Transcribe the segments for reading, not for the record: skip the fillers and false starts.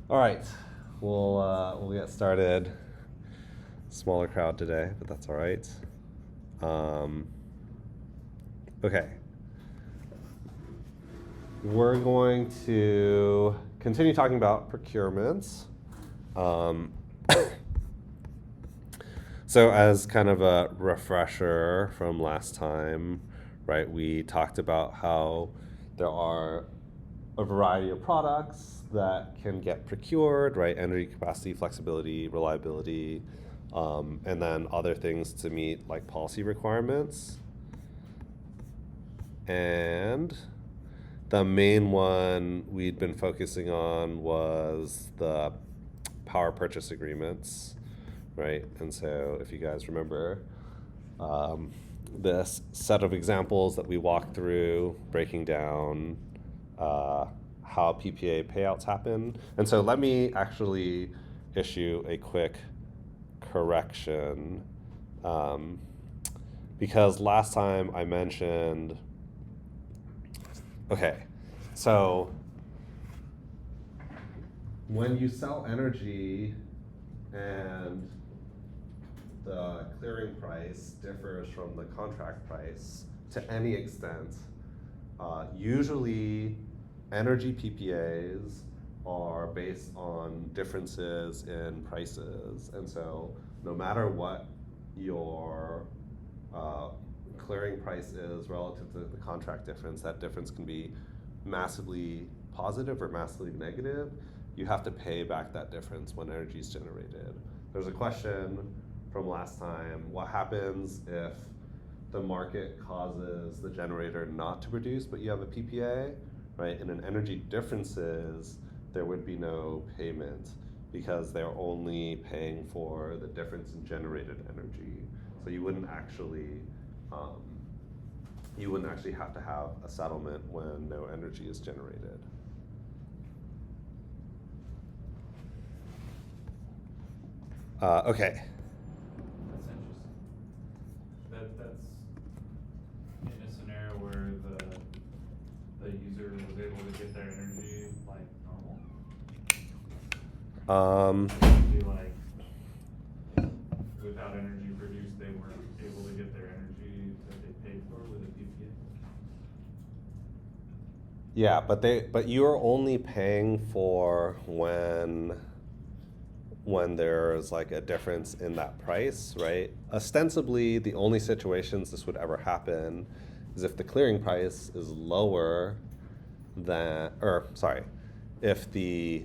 All right, we'll get started. Smaller crowd today, but that's all right. Um, okay, we're going to continue talking about procurements. Um, so as kind of a refresher from last time, right? We talked about how there are a variety of products that can get procured, right? Energy capacity, flexibility, reliability, and then other things to meet like policy requirements. And the main one we'd been focusing on was the power purchase agreements, right? And so if you guys remember, this set of examples that we walked through, breaking down how PPA payouts happen. And so let me actually issue a quick correction, because last time I mentioned, okay, so when you sell energy and the clearing price differs from the contract price to any extent, usually energy PPAs are based on differences in prices. And so no matter what your clearing price is relative to the contract difference, that difference can be massively positive or massively negative. You have to pay back that difference when energy is generated. There's a question from last time: what happens if the market causes the generator not to produce, but you have a PPA, right? And in energy differences, there would be no payment because they're only paying for the difference in generated energy. So you wouldn't actually have to have a settlement when no energy is generated. Okay. That's interesting. That's in a scenario where the user was able to get their energy like normal. It'd be like without energy produced, they weren't able to get their energy that they paid for with a PPA. Yeah, but you're only paying for when there's like a difference in that price, right? Ostensibly, the only situations this would ever happen is if the clearing price is lower than, or sorry, if the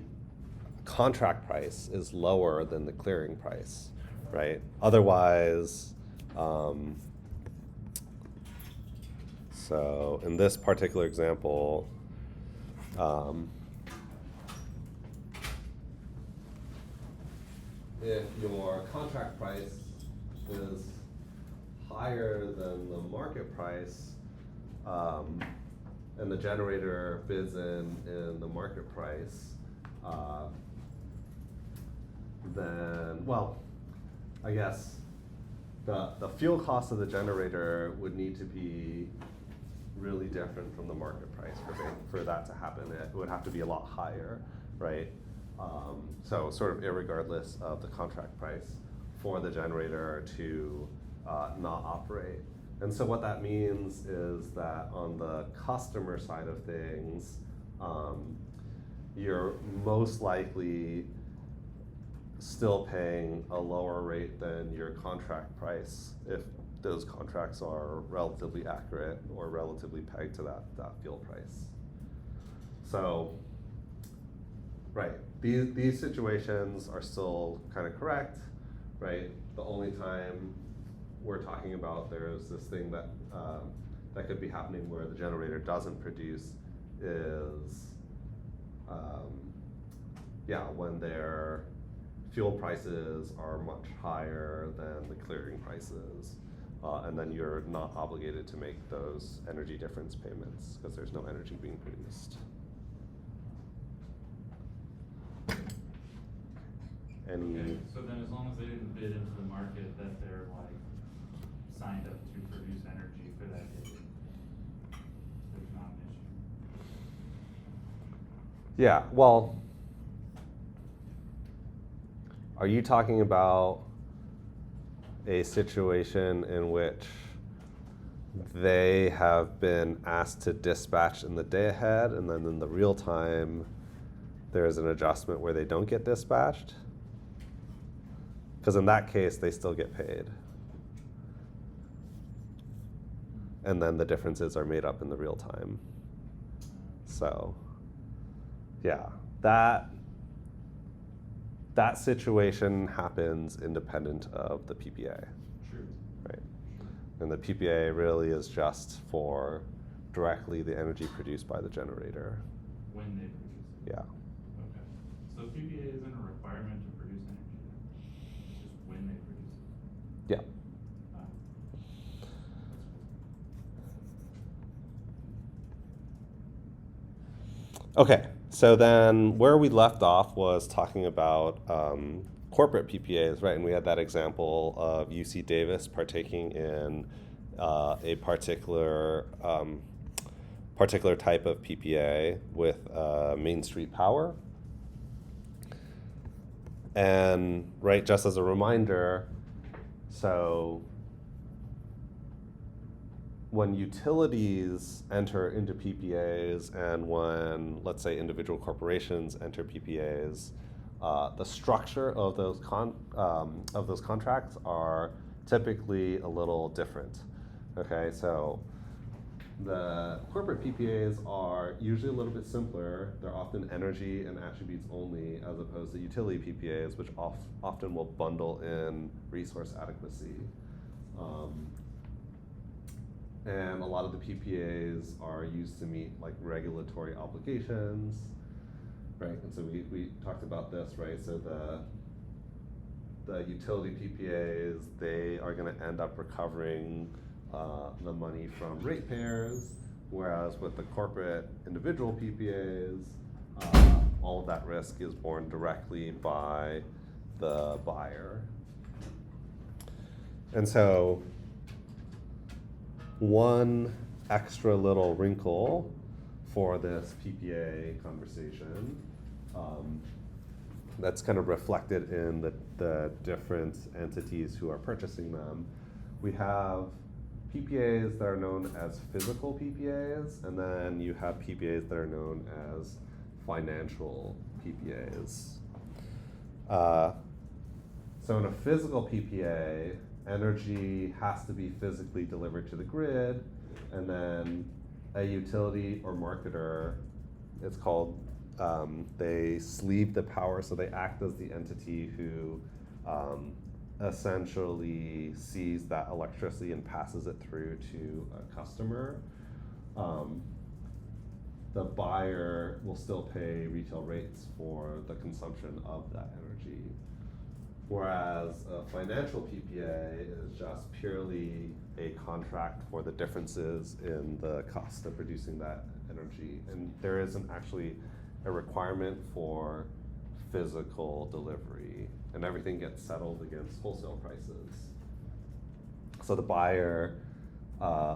contract price is lower than the clearing price, right? Otherwise, so in this particular example, if your contract price is higher than the market price, and the generator bids in the market price, then, well, I guess the fuel cost of the generator would need to be really different from the market price for that to happen. It would have to be a lot higher, right? So sort of irregardless of the contract price for the generator to not operate. And so what that means is that on the customer side of things, you're most likely still paying a lower rate than your contract price if those contracts are relatively accurate or relatively pegged to that fuel price. So, right, these situations are still kind of correct, right? The only time we're talking about there's this thing that that could be happening where the generator doesn't produce is when their fuel prices are much higher than the clearing prices, and then you're not obligated to make those energy difference payments because there's no energy being produced. Okay, so then as long as they didn't bid into the market that they're like signed up to produce energy for that day, there's not an issue. Yeah, well, Are you talking about a situation in which they have been asked to dispatch in the day ahead, and then in the real time, there's an adjustment where they don't get dispatched? Because in that case, they still get paid. And then the differences are made up in the real time. So, yeah, that situation happens independent of the PPA. True. Right. And the PPA really is just for directly the energy produced by the generator. When they produce it. Yeah. Okay. So PPA isn't a requirement to produce energy. It's just when they produce it. Yeah. Ah. Okay, so then where we left off was talking about corporate PPAs, right? And we had that example of UC Davis partaking in a particular type of PPA with Main Street Power. And right, just as a reminder, so when utilities enter into PPAs and when, let's say, individual corporations enter PPAs, the structure of those contracts are typically a little different. Okay, so the corporate PPAs are usually a little bit simpler. They're often energy and attributes only, as opposed to utility PPAs, which often will bundle in resource adequacy. And a lot of the PPAs are used to meet like regulatory obligations, right? And so we talked about this, right? So the utility PPAs, they are going to end up recovering the money from ratepayers, whereas with the corporate individual PPAs, all of that risk is borne directly by the buyer. And so one extra little wrinkle for this PPA conversation that's kind of reflected in the different entities who are purchasing them. We have PPAs that are known as physical PPAs, and then you have PPAs that are known as financial PPAs. So in a physical PPA, energy has to be physically delivered to the grid, and then a utility or marketer, it's called, they sleeve the power, so they act as the entity who essentially sees that electricity and passes it through to a customer. The buyer will still pay retail rates for the consumption of that energy. Whereas a financial PPA is just purely a contract for the differences in the cost of producing that energy. And there isn't actually a requirement for physical delivery, and everything gets settled against wholesale prices. So the buyer,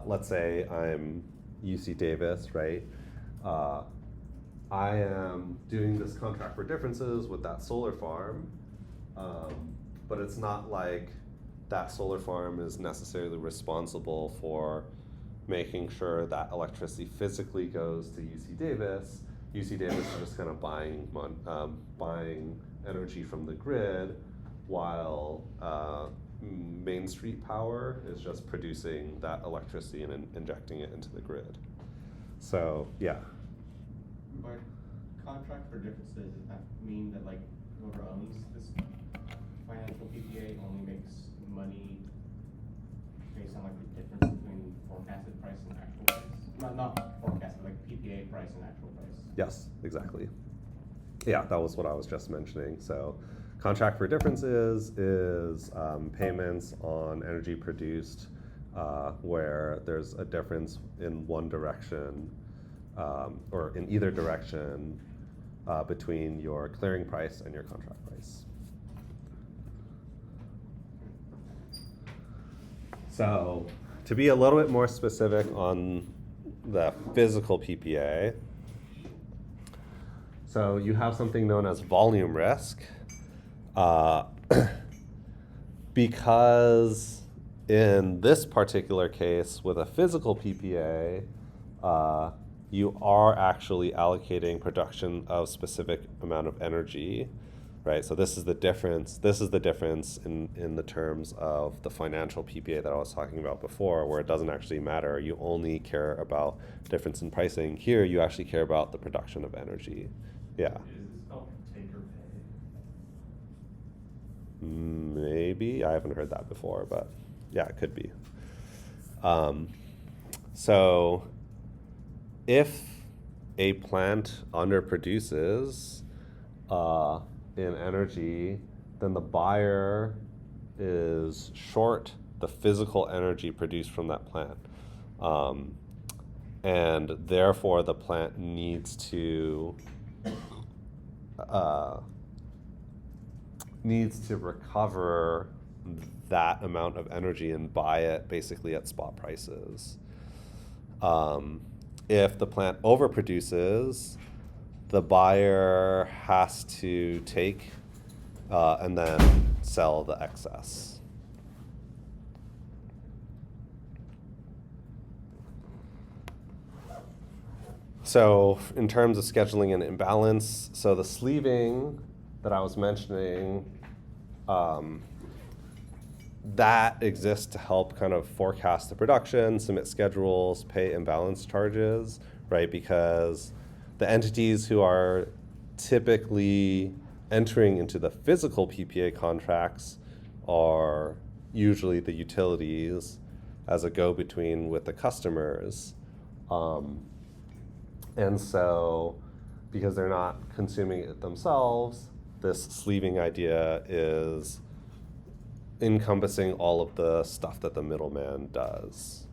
let's say I'm UC Davis, right? I am doing this contract for differences with that solar farm. But it's not like that solar farm is necessarily responsible for making sure that electricity physically goes to UC Davis. UC Davis is just kind of buying energy from the grid, while Main Street Power is just producing that electricity and injecting it into the grid. So, yeah. But contract for differences, does that mean that like whoever owns this financial PPA only makes money based on like the difference between forecasted price and actual price? Not forecasted, like PPA price and actual price. Yes, exactly. Yeah, that was what I was just mentioning. So contract for differences is payments on energy produced where there's a difference in one direction or in either direction between your clearing price and your contract price. So to be a little bit more specific on the physical PPA, so you have something known as volume risk. Uh, because in this particular case, with a physical PPA, you are actually allocating production of specific amount of energy, right? So this is the difference. This is the difference in the terms of the financial PPA that I was talking about before, where it doesn't actually matter. You only care about difference in pricing. Here, you actually care about the production of energy. Yeah. Is this called take or pay? Maybe. I haven't heard that before, but yeah, it could be. So if a plant underproduces in energy, then the buyer is short the physical energy produced from that plant. And therefore, the plant needs to recover that amount of energy and buy it basically at spot prices. If the plant overproduces, the buyer has to take and then sell the excess. So in terms of scheduling an imbalance, so the sleeving that I was mentioning, that exists to help kind of forecast the production, submit schedules, pay imbalance charges, right? Because the entities who are typically entering into the physical PPA contracts are usually the utilities as a go-between with the customers. And so, because they're not consuming it themselves, this sleeving idea is encompassing all of the stuff that the middleman does.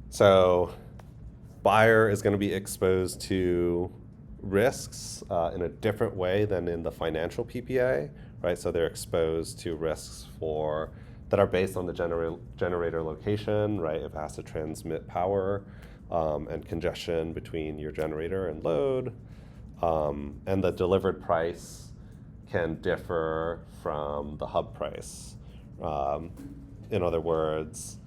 So, buyer is going to be exposed to risks in a different way than in the financial PPA, right? So they're exposed to risks that are based on the generator location, right? If it has to transmit power and congestion between your generator and load, and the delivered price can differ from the hub price. In other words,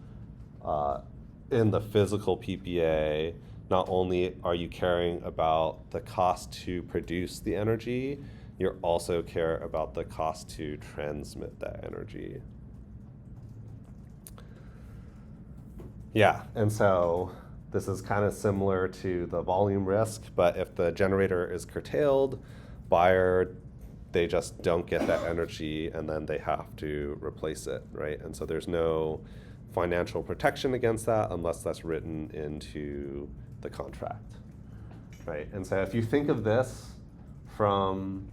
in the physical PPA, not only are you caring about the cost to produce the energy, you also care about the cost to transmit that energy. Yeah, and so this is kind of similar to the volume risk, but if the generator is curtailed, buyer, they just don't get that energy and then they have to replace it, right? And so there's no financial protection against that unless that's written into the contract, right? And so if you think of this from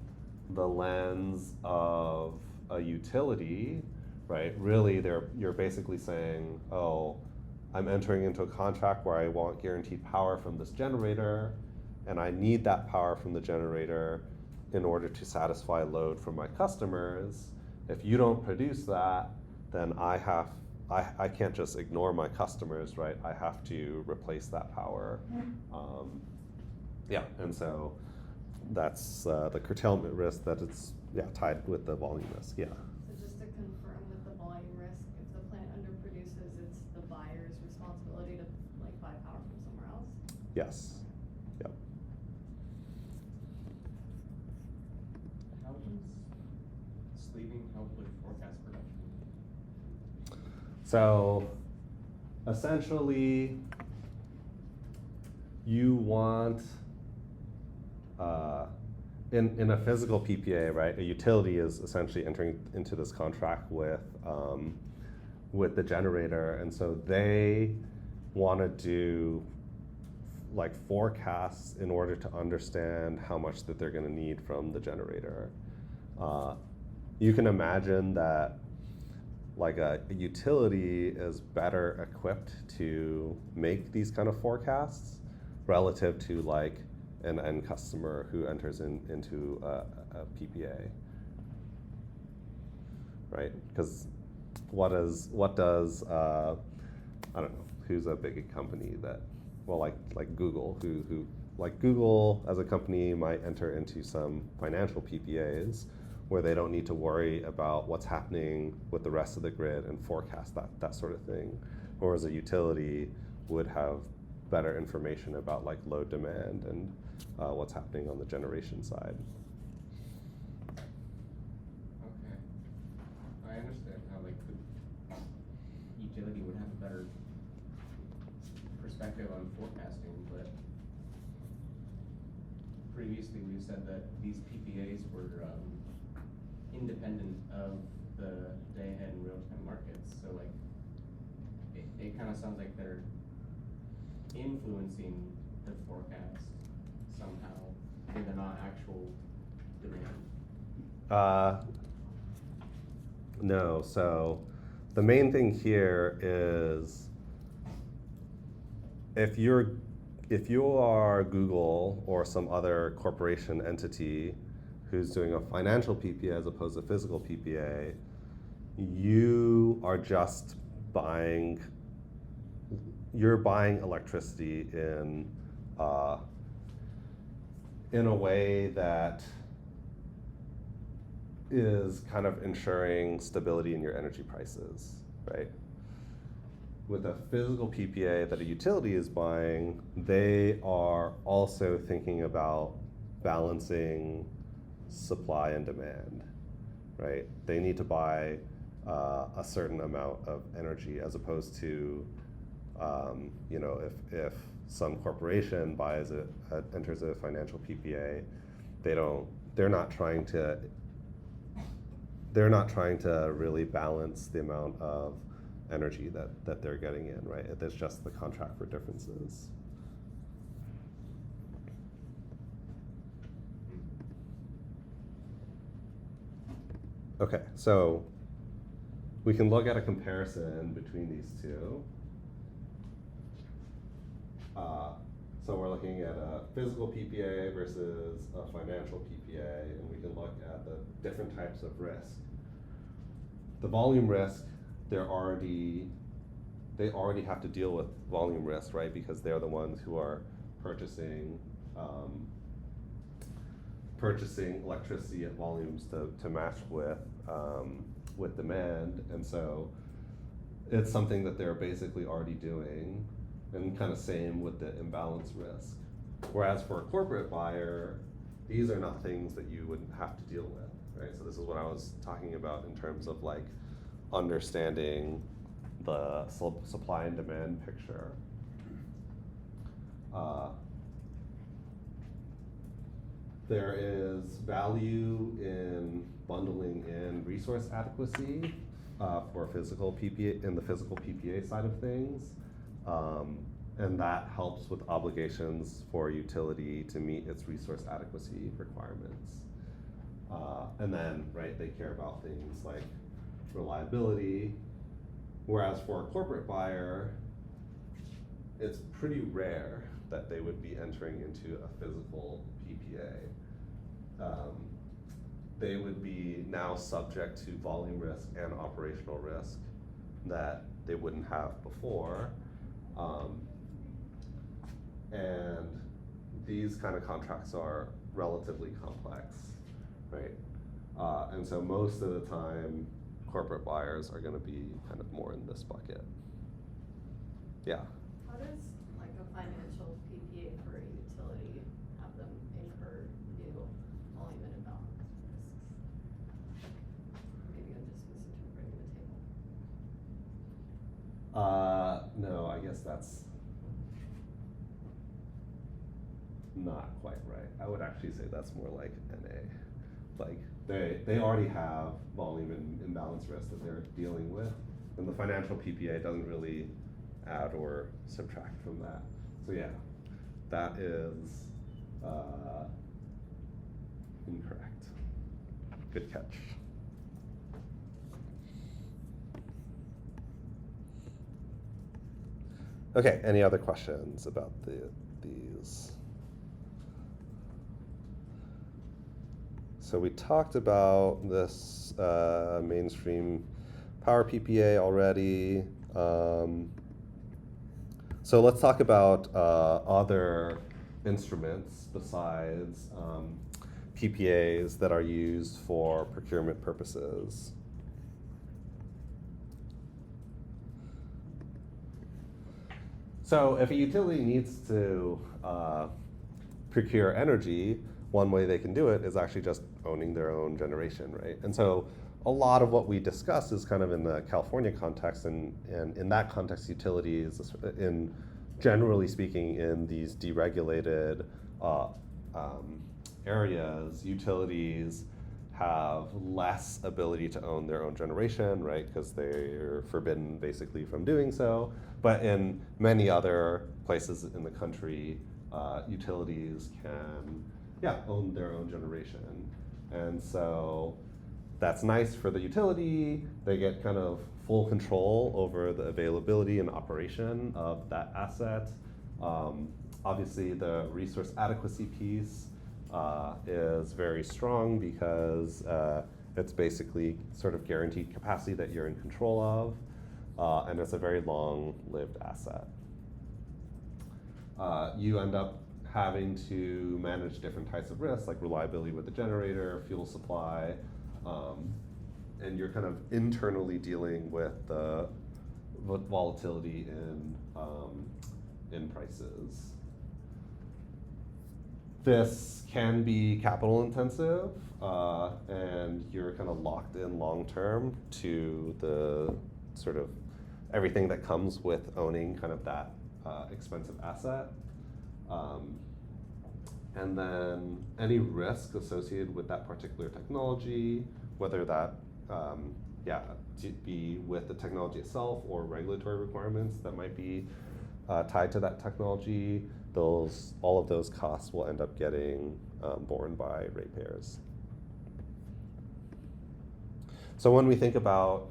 the lens of a utility, right, really you're basically saying, oh, I'm entering into a contract where I want guaranteed power from this generator, and I need that power from the generator in order to satisfy load from my customers. If you don't produce that, then I can't just ignore my customers, right? I have to replace that power. Yeah, and so that's the curtailment risk that it's tied with the volume risk, yeah. So just to confirm with the volume risk, if the plant underproduces, it's the buyer's responsibility to buy power from somewhere else? Yes, yep. How does sleeving help with forecast production? So essentially, you want, in a physical PPA, right, a utility is essentially entering into this contract with the generator, and so they want to do forecasts in order to understand how much that they're going to need from the generator. You can imagine that a utility is better equipped to make these kind of forecasts relative to an end customer who enters into a PPA, right? Because what does I don't know, who's a big company that, like Google, who like Google as a company might enter into some financial PPAs where they don't need to worry about what's happening with the rest of the grid and forecast that sort of thing. Whereas a utility would have better information about like load demand and what's happening on the generation side. Okay. I understand how like the utility would have a better perspective on forecasting, but previously we said that these PPAs were independent of the day-ahead and real-time markets. So like, it kind of sounds like they're influencing the forecast somehow, and they're not actual demand. No, so the main thing here is if you are Google or some other corporation entity who's doing a financial PPA as opposed to physical PPA, you are just buying electricity in a way that is kind of ensuring stability in your energy prices, right? With a physical PPA that a utility is buying, they are also thinking about balancing supply and demand, right? They need to buy a certain amount of energy as opposed to, you know, if some corporation enters a financial PPA, they're not trying to really balance the amount of energy that they're getting in, right? It's just the contract for differences. Okay, so we can look at a comparison between these two. So we're looking at a physical PPA versus a financial PPA, and we can look at the different types of risk. The volume risk, they already have to deal with volume risk, right? Because they're the ones who are purchasing electricity at volumes to match with demand, and so it's something that they're basically already doing, and kind of same with the imbalance risk. Whereas for a corporate buyer, these are not things that you would have to deal with, right? So this is what I was talking about in terms of like understanding the supply and demand picture. There is value in bundling in resource adequacy for physical PPA in the physical PPA side of things, and that helps with obligations for utility to meet its resource adequacy requirements. And then, right, they care about things like reliability, whereas for a corporate buyer, it's pretty rare that they would be entering into a physical PPA. They would be now subject to volume risk and operational risk that they wouldn't have before. And these kind of contracts are relatively complex, right? And so most of the time, corporate buyers are gonna be kind of more in this bucket. Yeah. How does like a financial PPA for a utility have them incur new volume and imbalance risks? Maybe I'm just misinterpreting the table. No, I guess that's not quite right. I would actually say that's more like NA. Like they already have volume and imbalance risk that they're dealing with, and the financial PPA doesn't really add or subtract from that. So yeah, that is incorrect. Good catch. Okay, any other questions about these? So we talked about this mainstream power PPA already. So let's talk about other instruments besides PPAs that are used for procurement purposes. So if a utility needs to procure energy, one way they can do it is actually just owning their own generation, right? And so a lot of what we discuss is kind of in the California context, and in that context, utilities, in generally speaking, in these deregulated areas, utilities have less ability to own their own generation, right? Because they're forbidden basically from doing so. But in many other places in the country, utilities can, own their own generation. And so that's nice for the utility. They get kind of full control over the availability and operation of that asset. Obviously, the resource adequacy piece is very strong because it's basically sort of guaranteed capacity that you're in control of, and it's a very long-lived asset. You end up having to manage different types of risks, like reliability with the generator, fuel supply, and you're kind of internally dealing with the volatility in prices. This can be capital intensive, and you're kind of locked in long term to the sort of everything that comes with owning kind of that expensive asset. And then any risk associated with that particular technology, whether that to be with the technology itself or regulatory requirements that might be tied to that technology, all of those costs will end up getting borne by ratepayers. So when we think about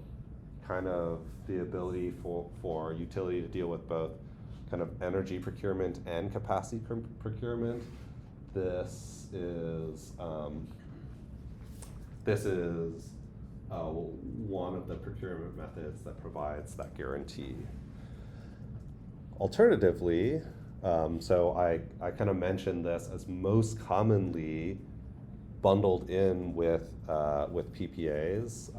kind of the ability for utility to deal with both kind of energy procurement and capacity procurement, this is one of the procurement methods that provides that guarantee. Alternatively, so I kind of mentioned this as most commonly bundled in with PPAs,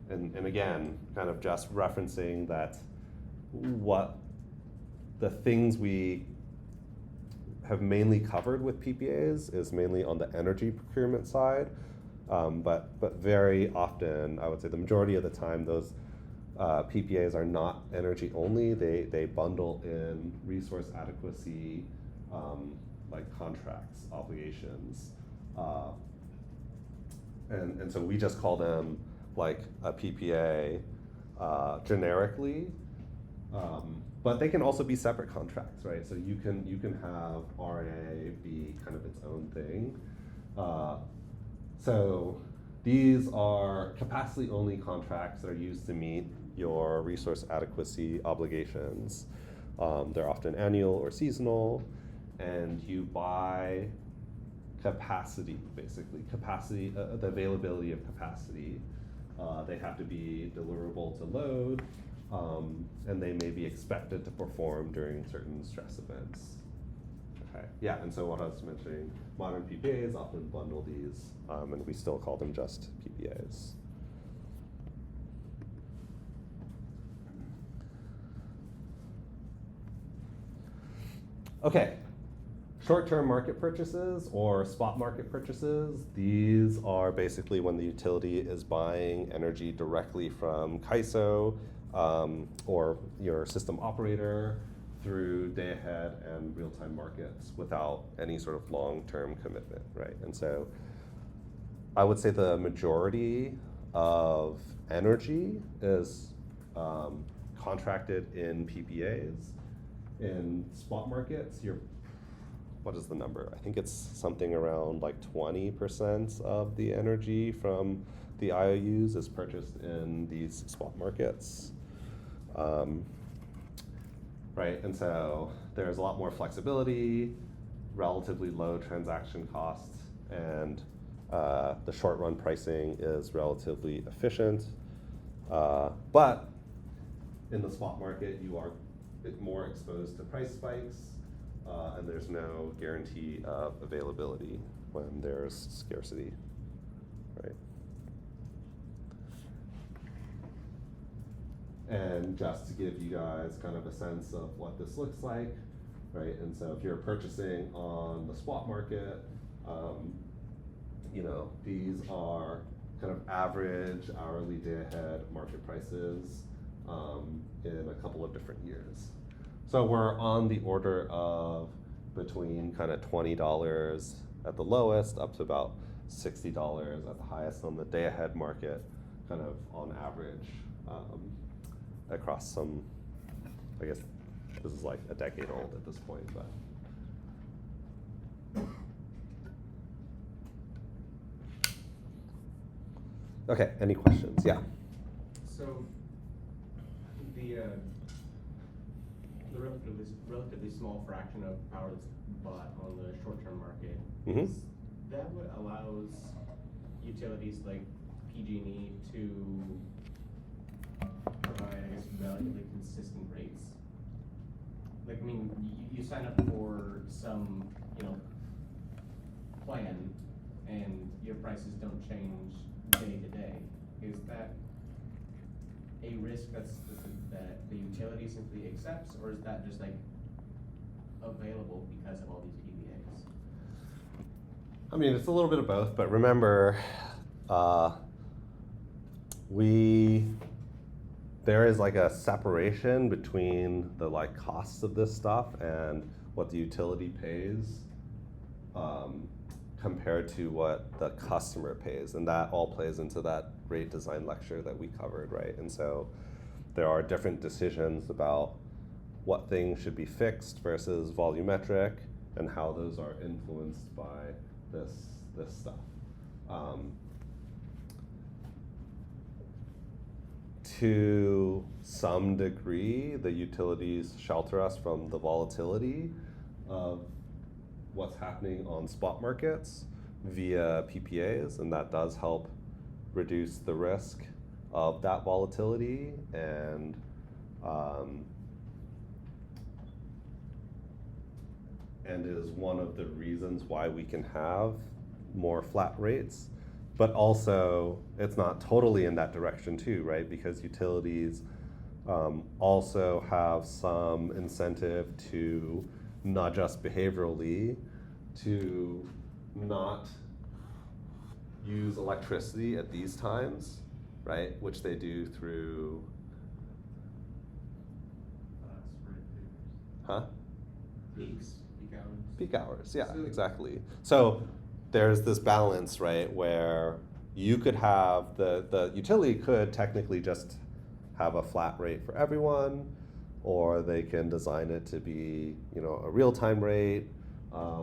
and again, kind of just referencing that what the things we have mainly covered with PPAs is mainly on the energy procurement side, but very often, I would say the majority of the time, those PPAs are not energy only. They bundle in resource adequacy, like contracts, obligations, and so we just call them like a PPA generically. But they can also be separate contracts, right? So you can have RA be kind of its own thing. So these are capacity-only contracts that are used to meet your resource adequacy obligations. They're often annual or seasonal, and you buy capacity, basically. Capacity, the availability of capacity. They have to be deliverable to load, and they may be expected to perform during certain stress events. Okay, yeah, and so what I was mentioning, modern PPAs often bundle these, and we still call them just PPAs. Okay, short-term market purchases or spot market purchases, these are basically when the utility is buying energy directly from CAISO or your system operator through day-ahead and real-time markets without any sort of long-term commitment, right? And so I would say the majority of energy is contracted in PPAs. In spot markets, what is the number? I think it's something around like 20% of the energy from the IOUs is purchased in these spot markets. Right, and so there's a lot more flexibility, relatively low transaction costs, and the short run pricing is relatively efficient. But in the spot market, you are more exposed to price spikes, and there's no guarantee of availability when there's scarcity, right? And just to give you guys kind of a sense of what this looks like, right? And so if you're purchasing on the spot market, these are kind of average hourly day ahead market prices in a couple of different years. So we're on the order of between kind of $20 at the lowest up to about $60 at the highest on the day ahead market, kind of on average across some, I guess this is like a decade old at this point, but. Okay, any questions? Yeah. So the relatively small fraction of power that's bought on the short-term market, Mhm. is that what allows utilities like PG&E to provide, I guess, relatively consistent rates? Like, I mean, you sign up for some, plan, and your prices don't change day to day. Is that a risk that the utility simply accepts, or is that just like available because of all these PPAs? I mean, it's a little bit of both, but remember, there is like a separation between the like costs of this stuff and what the utility pays compared to what the customer pays, and that all plays into that rate design lecture that we covered, right? And so there are different decisions about what things should be fixed versus volumetric and how those are influenced by this stuff. To some degree, the utilities shelter us from the volatility of what's happening on spot markets via PPAs, and that does help reduce the risk of that volatility, and is one of the reasons why we can have more flat rates. But also, it's not totally in that direction too, right? Because utilities also have some incentive to, not just behaviorally, to not use electricity at these times, right? Which they do through, huh? Peaks, peak hours. Peak hours, yeah, So- exactly. So there's this balance, right, where you could have, the utility could technically just have a flat rate for everyone, or they can design it to be, a real-time rate,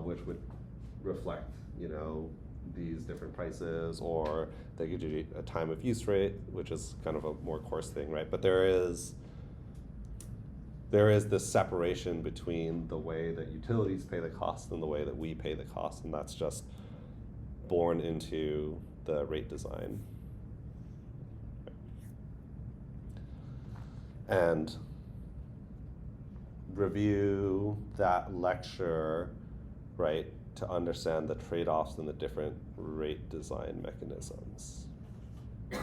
which would reflect, these different prices, or they could do a time of use rate, which is kind of a more coarse thing, right? But there is this separation between the way that utilities pay the cost and the way that we pay the cost, and that's just born into the rate design. And review that lecture, right, to understand the trade-offs and the different rate design mechanisms. What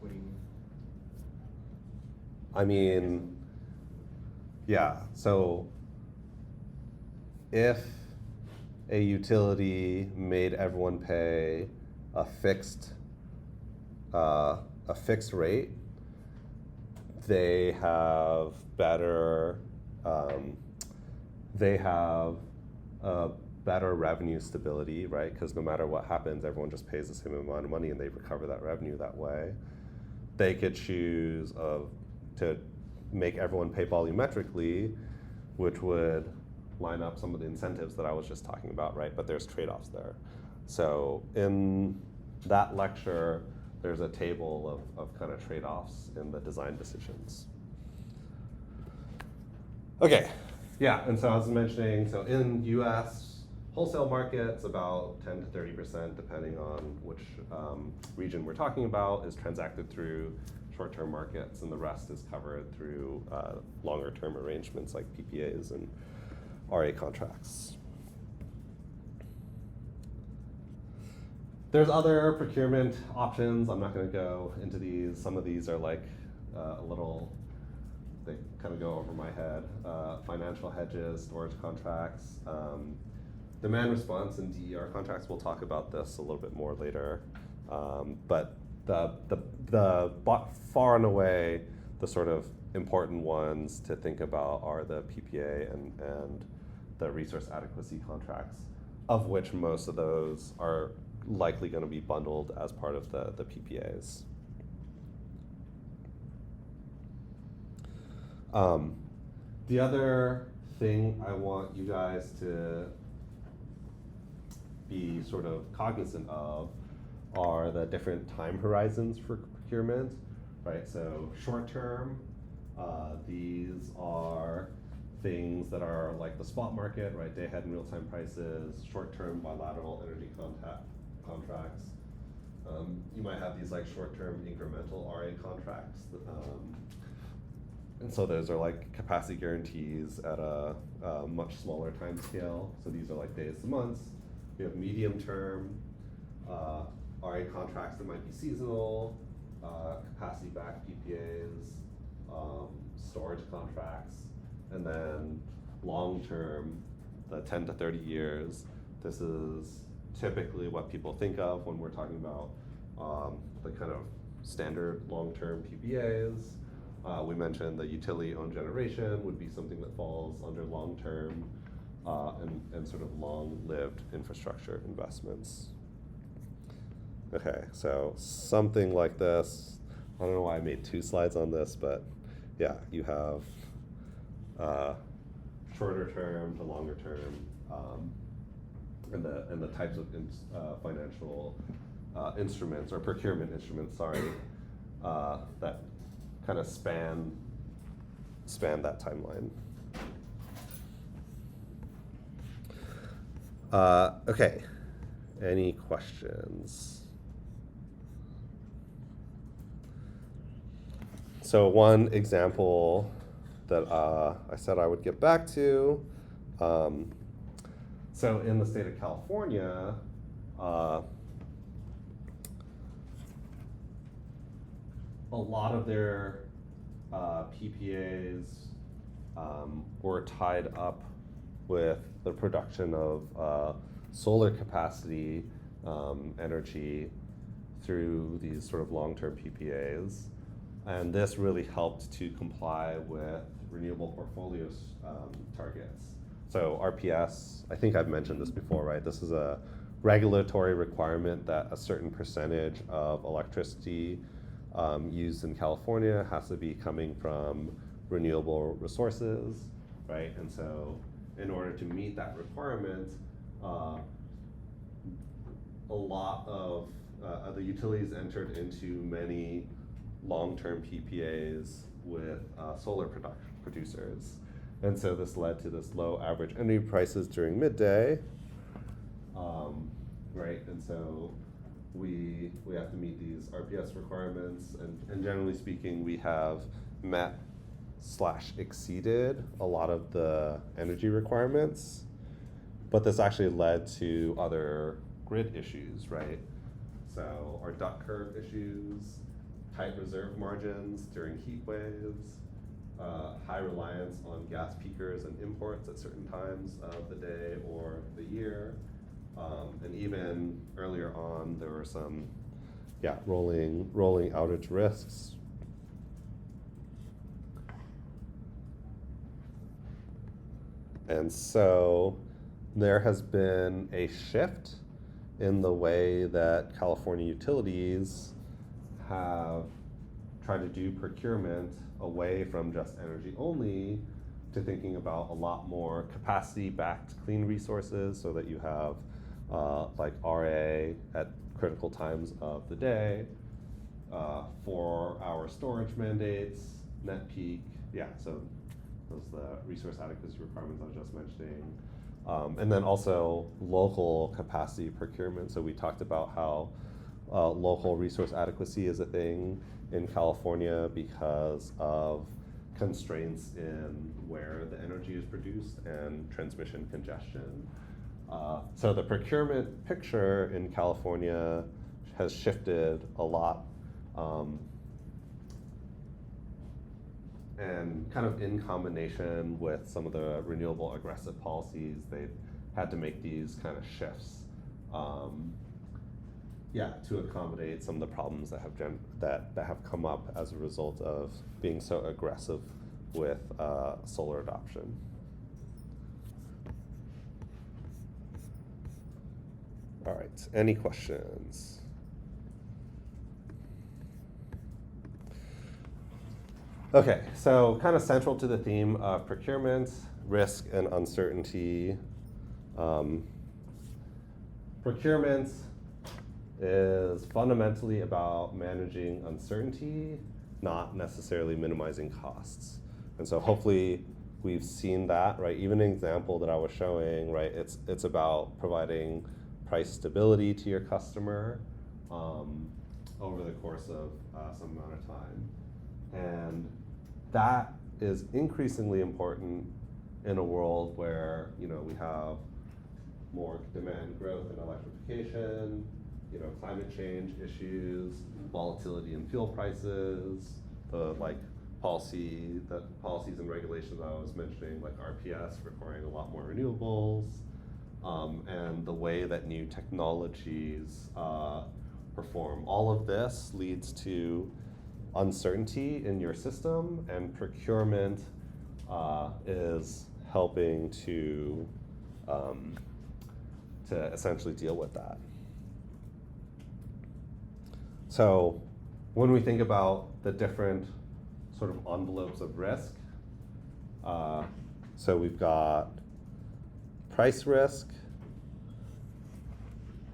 do you mean? I mean, yeah, so if a utility made everyone pay a fixed rate, they have better revenue stability, right? Because no matter what happens, everyone just pays the same amount of money and they recover that revenue that way. They could choose to make everyone pay volumetrically, which would line up some of the incentives that I was just talking about, right? But there's trade-offs there. So in that lecture, there's a table of kind of trade-offs in the design decisions. Okay, yeah, and so I was mentioning, so in US wholesale markets, about 10 to 30%, depending on which region we're talking about, is transacted through short-term markets, and the rest is covered through longer-term arrangements like PPAs and RA contracts. There's other procurement options. I'm not going to go into these. Some of these are like a little, they kind of go over my head. Financial hedges, storage contracts, demand response and DER contracts. We'll talk about this a little bit more later. But the far and away the sort of important ones to think about are the PPA and the resource adequacy contracts, of which most of those are likely going to be bundled as part of the PPAs. The other thing I want you guys to be sort of cognizant of are the different time horizons for procurement, right? So short term, these are things that are like the spot market, right? Day ahead and real time prices, short term bilateral energy contracts. You might have these like short term incremental RA contracts. And so those are like capacity guarantees at a much smaller time scale. So these are like days to months. We have medium term RA contracts that might be seasonal, capacity backed PPAs, storage contracts, and then long term, the 10 to 30 years. This is typically what people think of when we're talking about the kind of standard long term PPAs. We mentioned the utility-owned generation would be something that falls under long-term and sort of long-lived infrastructure investments. Okay, so something like this. I don't know why I made 2 slides on this, but yeah, you have shorter term to longer term, and the types of financial instruments or procurement instruments, sorry, that kind of span that timeline. Okay, any questions? So one example that I said I would get back to, so in the state of California, a lot of their PPAs were tied up with the production of solar capacity energy through these sort of long-term PPAs. And this really helped to comply with renewable portfolios targets. So RPS, I think I've mentioned this before, right? This is a regulatory requirement that a certain percentage of electricity used in California has to be coming from renewable resources, right? And so in order to meet that requirement, a lot of the utilities entered into many long-term PPAs with solar producers. And so this led to this low average energy prices during midday, right? And so we have to meet these RPS requirements, and generally speaking, we have met / exceeded a lot of the energy requirements, but this actually led to other grid issues, right? So our duct curve issues, tight reserve margins during heat waves, high reliance on gas peakers and imports at certain times of the day or the year. And even earlier on, there were some, rolling outage risks. And so there has been a shift in the way that California utilities have tried to do procurement away from just energy only to thinking about a lot more capacity-backed clean resources, so that you have like RA at critical times of the day, 4-hour storage mandates, net peak, so those the resource adequacy requirements I was just mentioning. And then also local capacity procurement. So we talked about how local resource adequacy is a thing in California because of constraints in where the energy is produced and transmission congestion. So the procurement picture in California has shifted a lot. And kind of in combination with some of the renewable aggressive policies, they've had to make these kind of shifts, to accommodate some of the problems that have come up as a result of being so aggressive with solar adoption. All right, any questions? Okay, so kind of central to the theme of procurement, risk, and uncertainty. Procurement is fundamentally about managing uncertainty, not necessarily minimizing costs. And so hopefully we've seen that, right? Even an example that I was showing, right? It's about providing price stability to your customer over the course of some amount of time. And that is increasingly important in a world where, we have more demand growth and electrification, climate change issues, volatility in fuel prices, the policies and regulations I was mentioning, like RPS requiring a lot more renewables, and the way that new technologies perform. All of this leads to uncertainty in your system, and procurement is helping to essentially deal with that. So when we think about the different sort of envelopes of risk, so we've got price risk,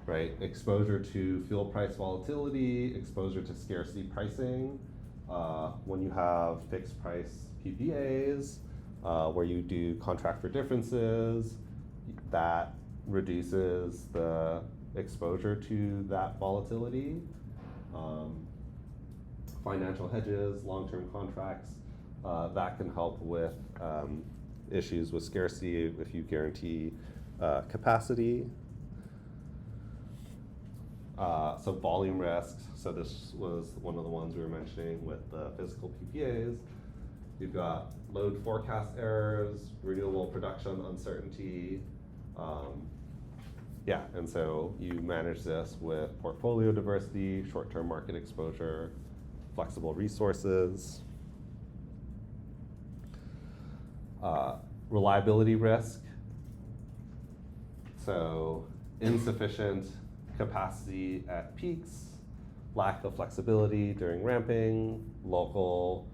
right? Exposure to fuel price volatility, exposure to scarcity pricing. When you have fixed price PPAs, where you do contract for differences, that reduces the exposure to that volatility. Financial hedges, long-term contracts, that can help with issues with scarcity if you guarantee capacity. So volume risks, so this was one of the ones we were mentioning with the physical PPAs. You've got load forecast errors, renewable production uncertainty. And so you manage this with portfolio diversity, short-term market exposure, flexible resources. Reliability risk, so insufficient capacity at peaks, lack of flexibility during ramping, local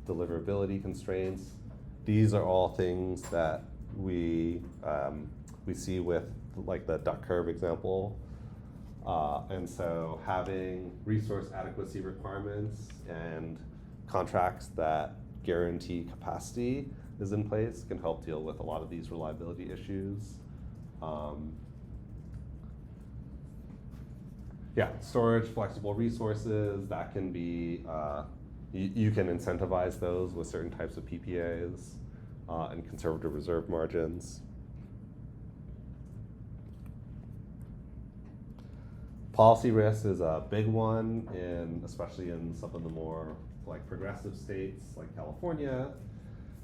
deliverability constraints. These are all things that we see with the duck curve example. And so having resource adequacy requirements and contracts that guarantee capacity is in place can help deal with a lot of these reliability issues. Storage, flexible resources, that can be, you can incentivize those with certain types of PPAs and conservative reserve margins. Policy risk is a big one, especially in some of the more progressive states like California.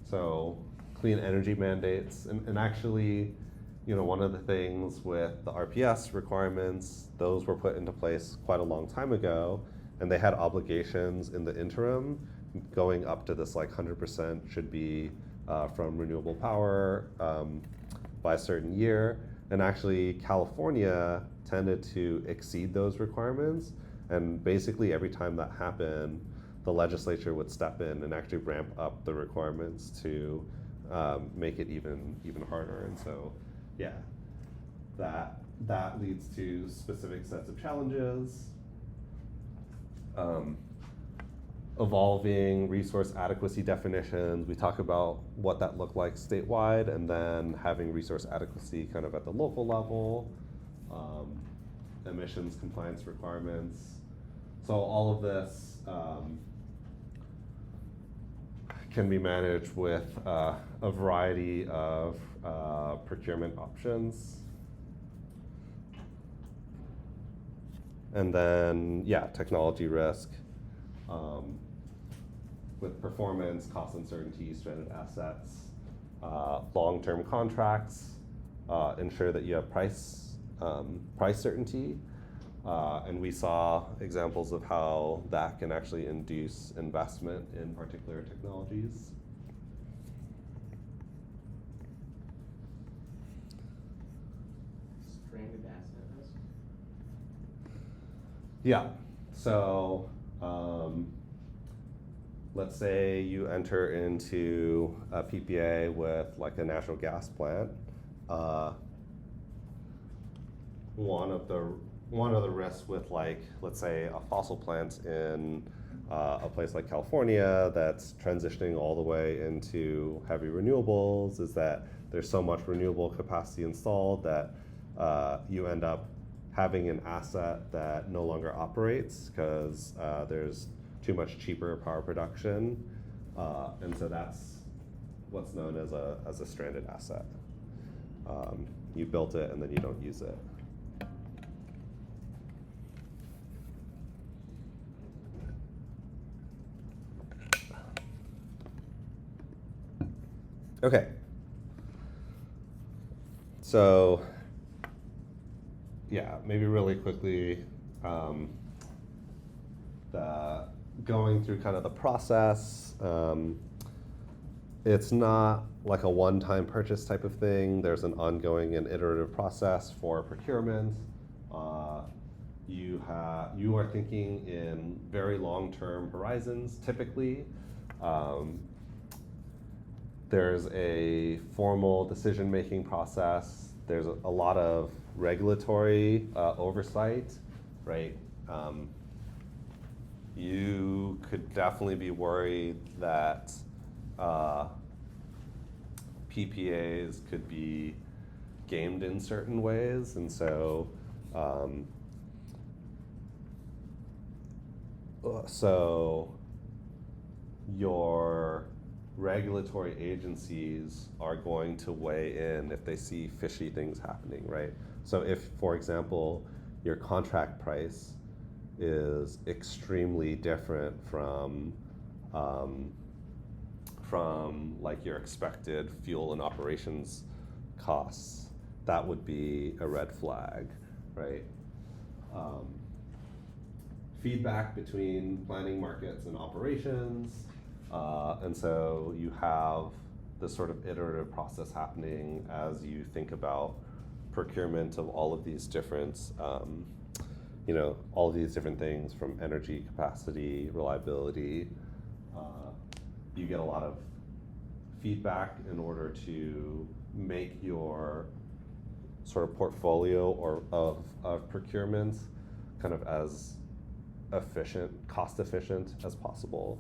So clean energy mandates, and actually, one of the things with the RPS requirements, those were put into place quite a long time ago, and they had obligations in the interim going up to this 100% should be from renewable power by a certain year. And actually California tended to exceed those requirements, and basically every time that happened, the legislature would step in and actually ramp up the requirements to make it even harder. And so that leads to specific sets of challenges. Evolving resource adequacy definitions, we talk about what that looked like statewide, and then having resource adequacy kind of at the local level, emissions compliance requirements. So all of this can be managed with a variety of procurement options. And then, yeah, technology risk with performance, cost uncertainty, stranded assets, long-term contracts, ensure that you have price certainty. And we saw examples of how that can actually induce investment in particular technologies. Stranded asset risk? Yeah, so let's say you enter into a PPA with like a natural gas plant. One of the risks with, like, let's say a fossil plant in a place like California that's transitioning all the way into heavy renewables is that there's so much renewable capacity installed that you end up having an asset that no longer operates because there's too much cheaper power production, and so that's what's known as a stranded asset. You built it and then you don't use it. Okay. So, yeah, maybe really quickly, going through kind of the process. It's not like a one-time purchase type of thing. There's an ongoing and iterative process for procurement. You are thinking in very long-term horizons, typically. There's a formal decision-making process. There's a lot of regulatory oversight, right? You could definitely be worried that PPAs could be gamed in certain ways, and so your regulatory agencies are going to weigh in if they see fishy things happening, right? So if, for example, your contract price is extremely different from like your expected fuel and operations costs, that would be a red flag, right? Feedback between planning, markets, and operations. And so you have this sort of iterative process happening as you think about procurement of all of these different, all of these different things from energy capacity, reliability. You get a lot of feedback in order to make your sort of portfolio of procurements kind of as cost efficient as possible.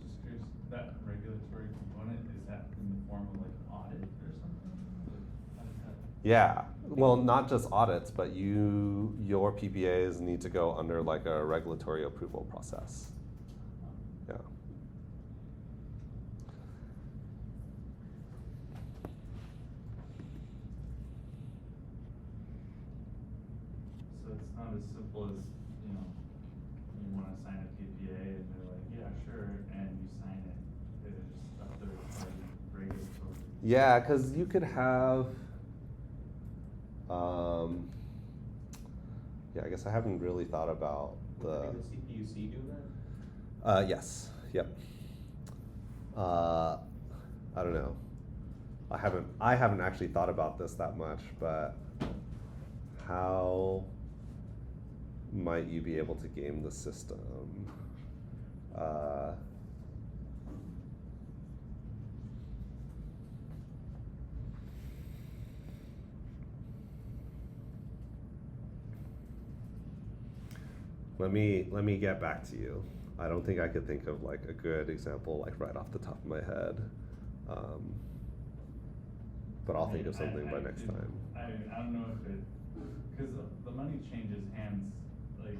Just curious, that regulatory component, is that in the form of like audit or something? How does that? Yeah, well, not just audits, but your PPAs need to go under like a regulatory approval process. Yeah. So it's not as simple as, you wanna sign a PPA and they're like, yeah, sure, and you sign it. It's just a third party regulatory. Yeah, because you could have, I guess I haven't really thought about Would the CPUC do that? Yes, yep. I don't know. I haven't actually thought about this that much, but how might you be able to game the system? Let me get back to you. I don't think I could think of like a good example like right off the top of my head. But I'll think of something by next time. I don't know if because the money changes hands, like,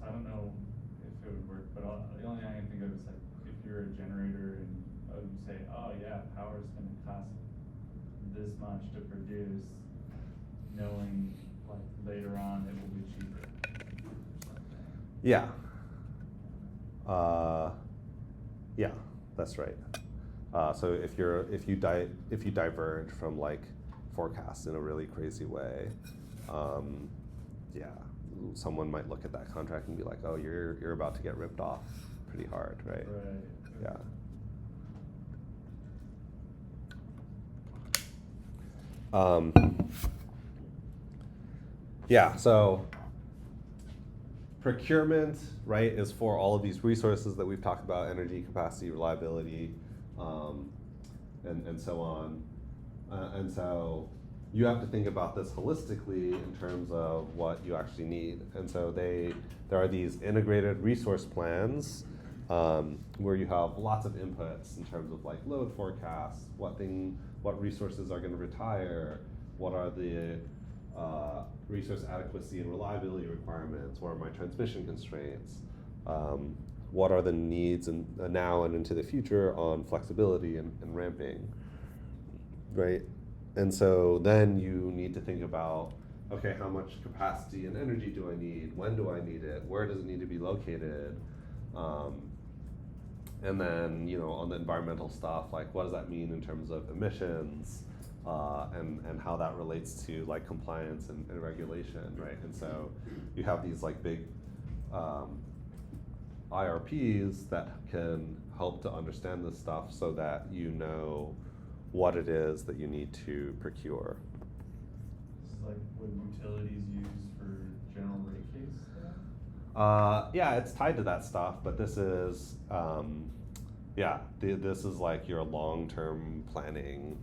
so I don't know if it would work, but the only thing I can think of is like, if you're a generator and, you say, oh yeah, power's gonna cost this much to produce, knowing like later on it will be cheaper or something. Yeah. Yeah, that's right. So if you diverge from like forecasts in a really crazy way, yeah, someone might look at that contract and be like, oh, you're about to get ripped off pretty hard, right? Right. Yeah. Yeah, so procurement, right, is for all of these resources that we've talked about: energy, capacity, reliability, and so on. And so you have to think about this holistically in terms of what you actually need. And so there are these integrated resource plans where you have lots of inputs in terms of like load forecasts, what resources are going to retire, what are the resource adequacy and reliability requirements, what are my transmission constraints, what are the needs now and into the future on flexibility and ramping, right? And so then you need to think about, okay, how much capacity and energy do I need? When do I need it? Where does it need to be located? And then, on the environmental stuff, like what does that mean in terms of emissions, and how that relates to like compliance and regulation, right? And so you have these like big IRPs that can help to understand this stuff so that you know what it is that you need to procure. It's like what utilities use for general rate case stuff? Yeah, it's tied to that stuff, but this is, this is like your long-term planning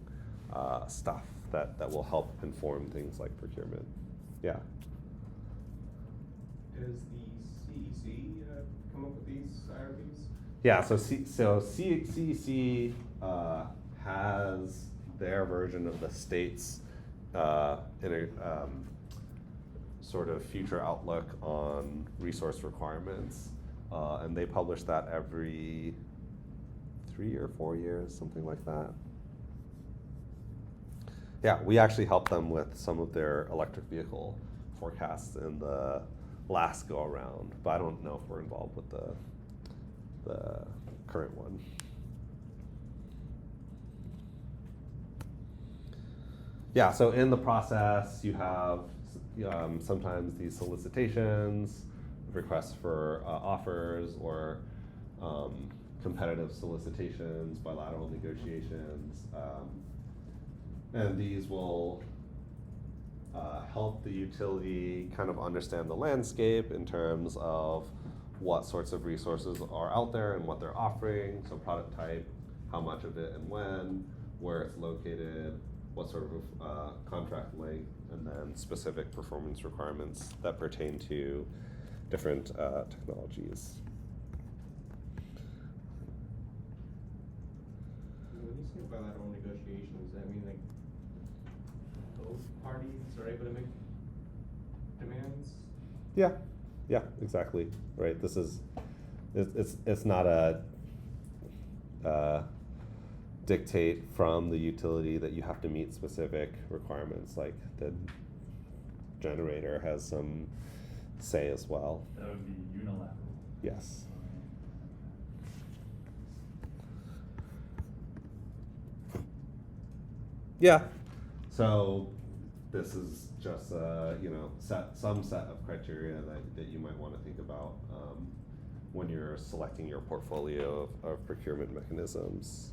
stuff that will help inform things like procurement. Yeah. Does the CEC come up with these IRBs? Yeah, so CEC has their version of the state's sort of future outlook on resource requirements, and they publish that every 3 or 4 years, something like that. Yeah, we actually helped them with some of their electric vehicle forecasts in the last go around, but I don't know if we're involved with the current one. Yeah, so in the process, you have sometimes these solicitations, requests for offers, or competitive solicitations, bilateral negotiations, and these will help the utility kind of understand the landscape in terms of what sorts of resources are out there and what they're offering, so product type, how much of it and when, where it's located, what sort of contract length, and then specific performance requirements that pertain to different technologies. When you say bilateral negotiations, does that mean like both parties are able to make demands? Yeah, exactly. Right. This is it's not a dictate from the utility that you have to meet specific requirements. Like the generator has some say as well. That would be unilateral. Yes. Yeah. So this is just some set of criteria that you might want to think about when you're selecting your portfolio of procurement mechanisms.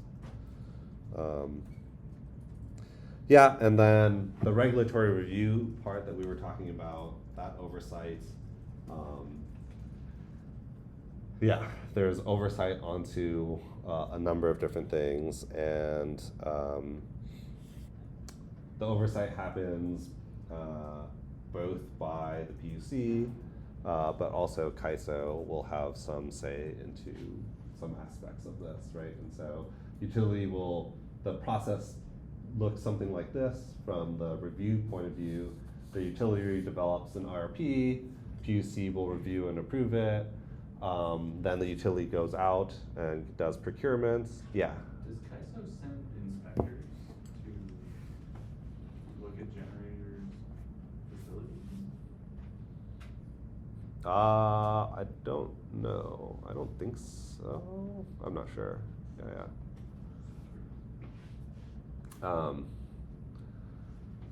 Yeah, and then the regulatory review part that we were talking about, that oversight. Yeah, there's oversight onto a number of different things, and the oversight happens both by the PUC, but also CAISO will have some say into some aspects of this, right? And so the process looks something like this from the review point of view. The utility develops an RFP, PUC will review and approve it. Then the utility goes out and does procurements. Yeah. Does CAISO send inspectors to look at generators' facilities? I don't know. I don't think so. I'm not sure. Yeah.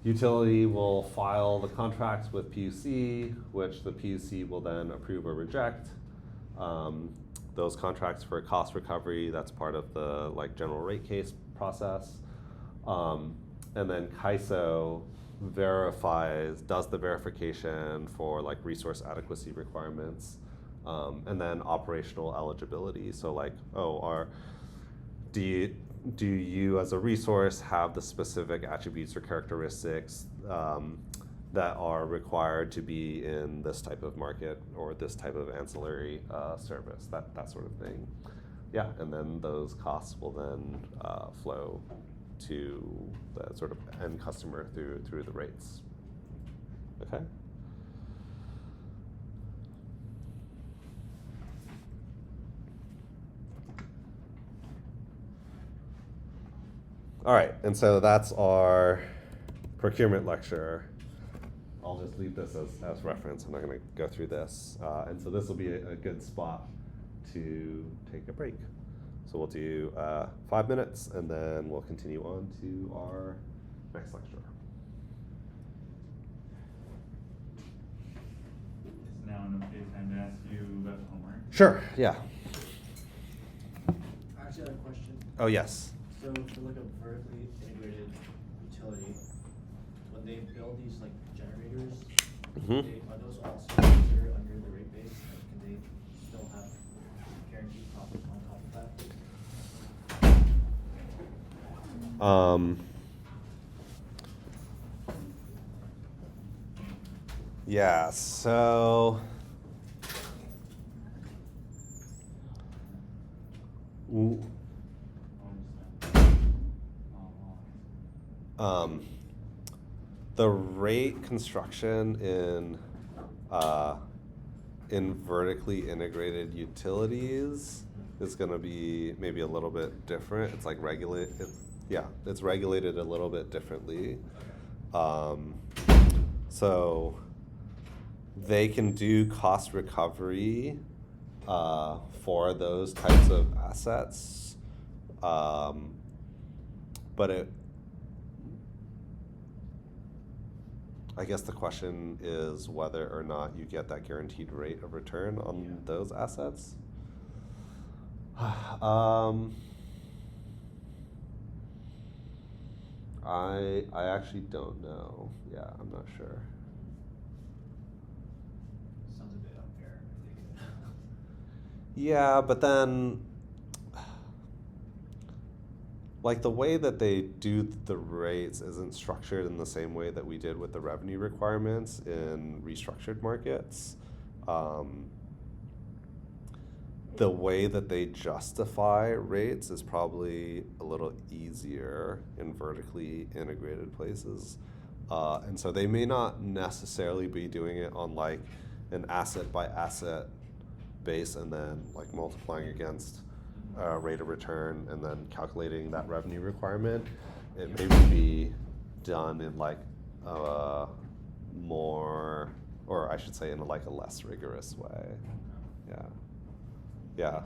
Utility will file the contracts with PUC, which the PUC will then approve or reject. Those contracts for cost recovery, that's part of the like general rate case process. And then CAISO does the verification for like resource adequacy requirements, and then operational eligibility. So like, do you as a resource have the specific attributes or characteristics that are required to be in this type of market or this type of ancillary service, that sort of thing. Yeah, and then those costs will then flow to the sort of end customer through the rates. Okay. All right, and so that's our procurement lecture. I'll just leave this as reference. I'm not going to go through this. And so this will be a good spot to take a break. So we'll do 5 minutes, and then we'll continue on to our next lecture. Is now an okay time to ask you about homework? Sure, yeah. I actually had a question. Oh, yes. So for like a vertically integrated utility, when they build these like generators, are those also considered under the rate base? Like, can they still have guaranteed profit on top of that? Yeah, so the rate construction in vertically integrated utilities is going to be maybe a little bit different. It's like it's regulated a little bit differently. So they can do cost recovery for those types of assets, but I guess the question is whether or not you get that guaranteed rate of return on those assets. I actually don't know. Yeah, I'm not sure. Sounds a bit unfair. Yeah, but then, like the way that they do the rates isn't structured in the same way that we did with the revenue requirements in restructured markets. The way that they justify rates is probably a little easier in vertically integrated places. And so they may not necessarily be doing it on like an asset by asset base and then like multiplying against rate of return and then calculating that revenue requirement. It may be done in like more, or I should say in like a less rigorous way. Yeah. Yeah.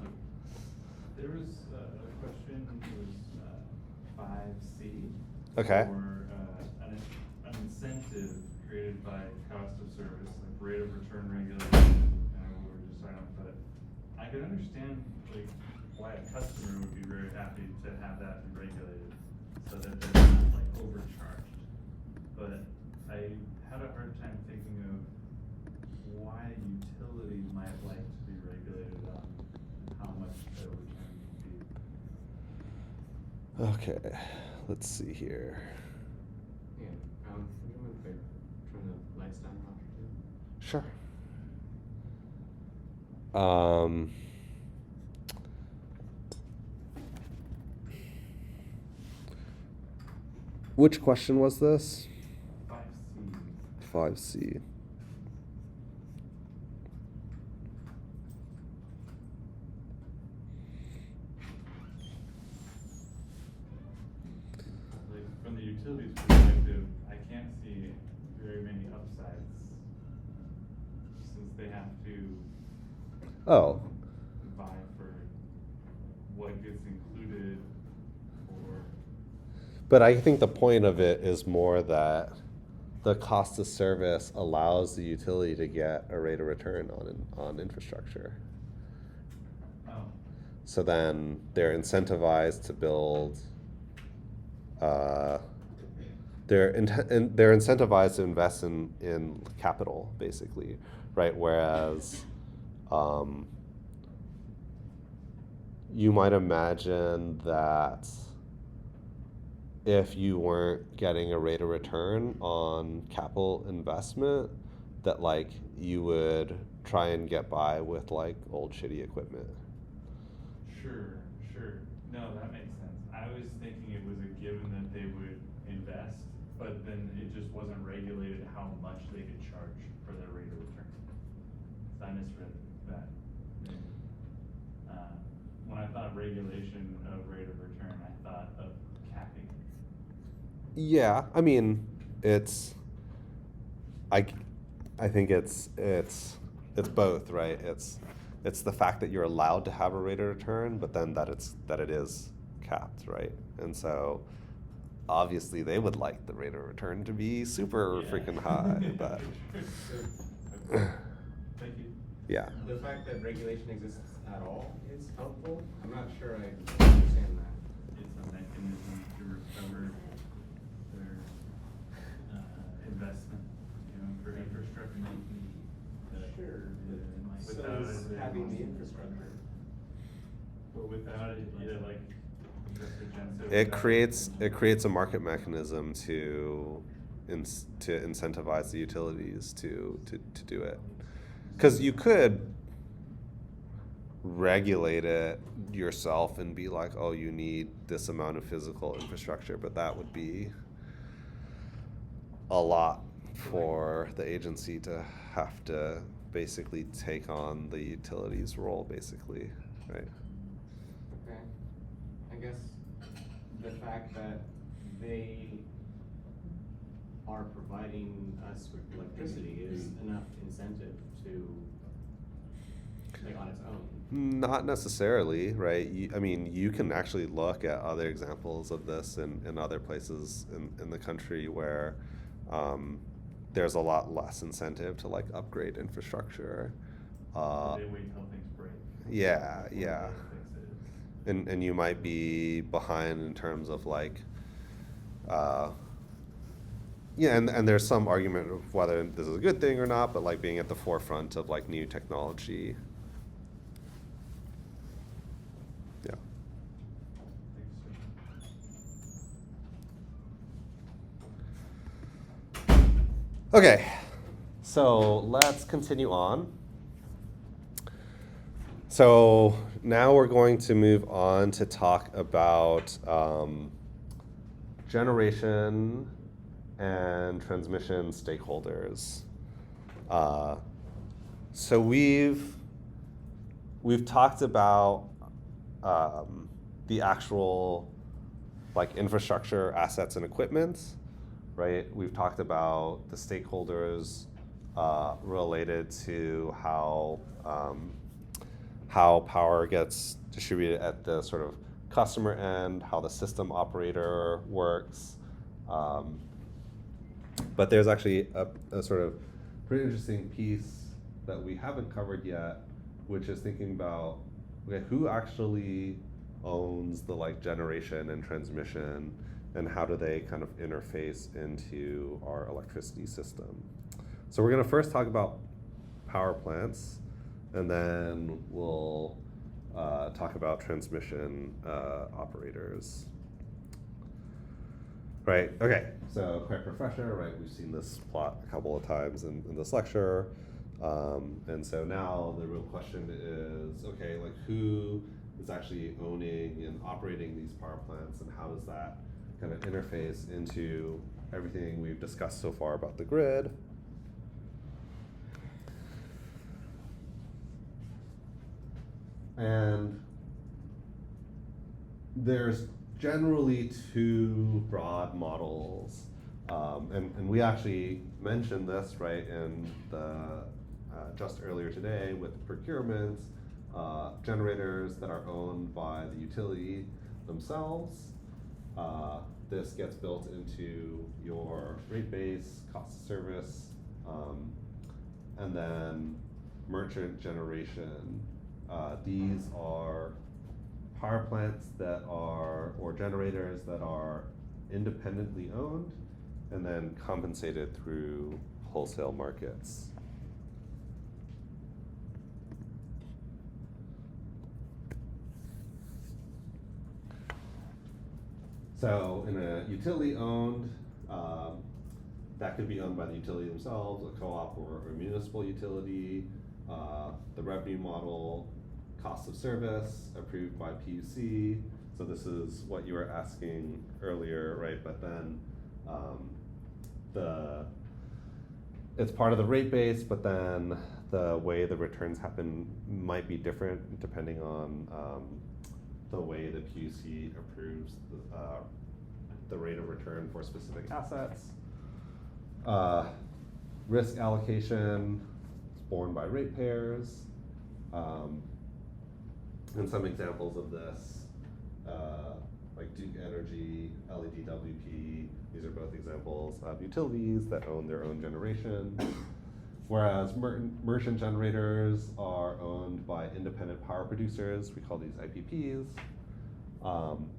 There was a question, it was 5C. Okay. For an incentive created by cost of service, like rate of return regulation, and we were just talking about it. I could understand like why a customer would be very happy to have that be regulated, so that they're not like overcharged. But I had a hard time thinking of why utilities might like to be regulated on how much their return would be. Okay. Let's see here. Yeah, would you mind if I turn the lights down and off too? Sure. Which question was this? 5C. 5C. websites, since they have to Oh, vie for what gets included or. but I think the point of it is more that the cost of service allows the utility to get a rate of return on infrastructure. Oh, So then they're incentivized to build. They're incentivized to invest in capital, basically, right? Whereas, you might imagine that if you weren't getting a rate of return on capital investment, that like you would try and get by with like old shitty equipment. sure. No, that makes sense. I was thinking it was a given that they would invest, but then it just wasn't regulated how much they could charge for their rate of return. So I misread that. When I thought regulation of rate of return, I thought of capping. Yeah, I mean, I think it's both, right? It's the fact that you're allowed to have a rate of return, but then that it is capped, right? And so obviously they would like the rate of return to be super Yeah. freaking high, but Okay. Thank you. yeah. The fact that regulation exists at all is helpful. I'm not sure I understand that. It's a mechanism to recover their, investment, for infrastructure. Sure, but so Without is it, having the infrastructure. But without it, like, just a genset. It creates a market mechanism to incentivize the utilities to do it. Because you could regulate it yourself and be like, oh, you need this amount of physical infrastructure, but that would be a lot for the agency to have to basically take on the utilities role, basically, right? Okay. I guess the fact that they are providing us with electricity is enough incentive to, like, on its own. Not necessarily, right? I mean, you can actually look at other examples of this in other places in the country where there's a lot less incentive to like upgrade infrastructure. They wait till things break. Yeah, before yeah. they fix it. And you might be behind in terms of like, yeah, and there's some argument of whether this is a good thing or not, but like being at the forefront of like new technology. Yeah. Okay, so let's continue on. So now we're going to move on to talk about generation and transmission stakeholders. So we've talked about the actual like infrastructure, assets, and equipment, right? We've talked about the stakeholders related to how power gets distributed at the sort of customer end, how the system operator works. But there's actually a sort of pretty interesting piece that we haven't covered yet, which is thinking about, okay, who actually owns the like generation and transmission, and how do they kind of interface into our electricity system? So we're gonna first talk about power plants, and then we'll talk about transmission operators. Right, okay, so quick refresher, right, we've seen this plot a couple of times in this lecture. And so now the real question is, okay, like who is actually owning and operating these power plants, and how does that kind of interface into everything we've discussed so far about the grid? And there's generally two broad models And we actually mentioned this, right, in the, just earlier today with procurements, generators that are owned by the utility themselves. This gets built into your rate base, cost of service, and then merchant generation. These are power plants that are, or generators that are independently owned and then compensated through wholesale markets. So in a utility owned, that could be owned by the utility themselves, a co-op or a municipal utility. The revenue model, cost of service approved by PUC. So this is what you were asking earlier, right? But then it's part of the rate base, but then the way the returns happen might be different depending on the way the PUC approves the rate of return for specific assets. Risk allocation is borne by ratepayers. And some examples of this, like Duke Energy, LEDWP, these are both examples of utilities that own their own generation. Whereas merchant generators are owned by independent power producers, we call these IPPs.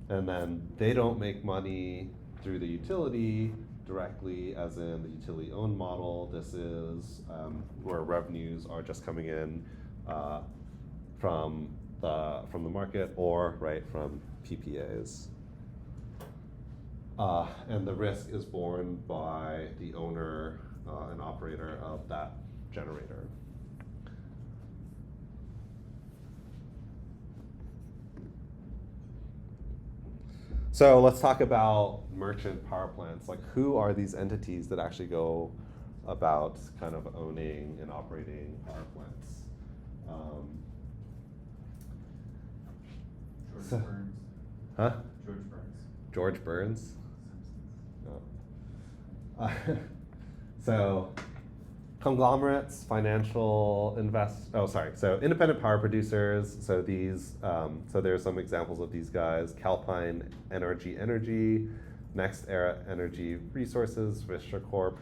And then they don't make money through the utility directly, as in the utility owned model. This is where revenues are just coming in from the market or right from PPAs. And the risk is borne by the owner and operator of that generator. So let's talk about merchant power plants. Like, who are these entities that actually go about kind of owning and operating power plants? George So- Burns. Huh? George Burns. George Burns? Simpsons. No. So conglomerates, financial so independent power producers. So these, so there's some examples of these guys: Calpine Energy, Next Era Energy Resources, Vistra Corp.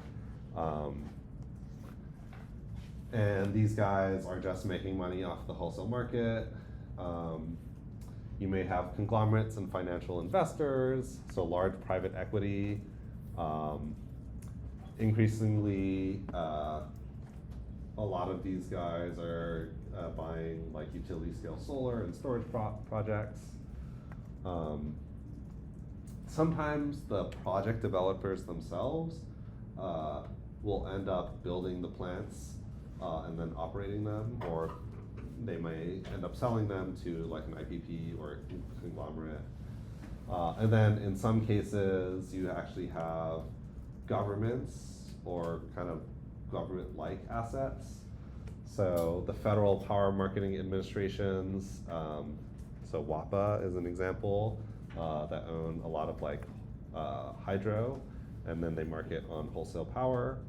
And these guys are just making money off the wholesale market. You may have conglomerates and financial investors, so large private equity. Increasingly, a lot of these guys are buying like utility scale solar and storage projects. Sometimes the project developers themselves will end up building the plants and then operating them, or they may end up selling them to like an IPP or a conglomerate. And then in some cases, you actually have governments or kind of government-like assets. So the Federal Power Marketing Administrations, so WAPA is an example, that own a lot of like hydro, and then they market on wholesale power.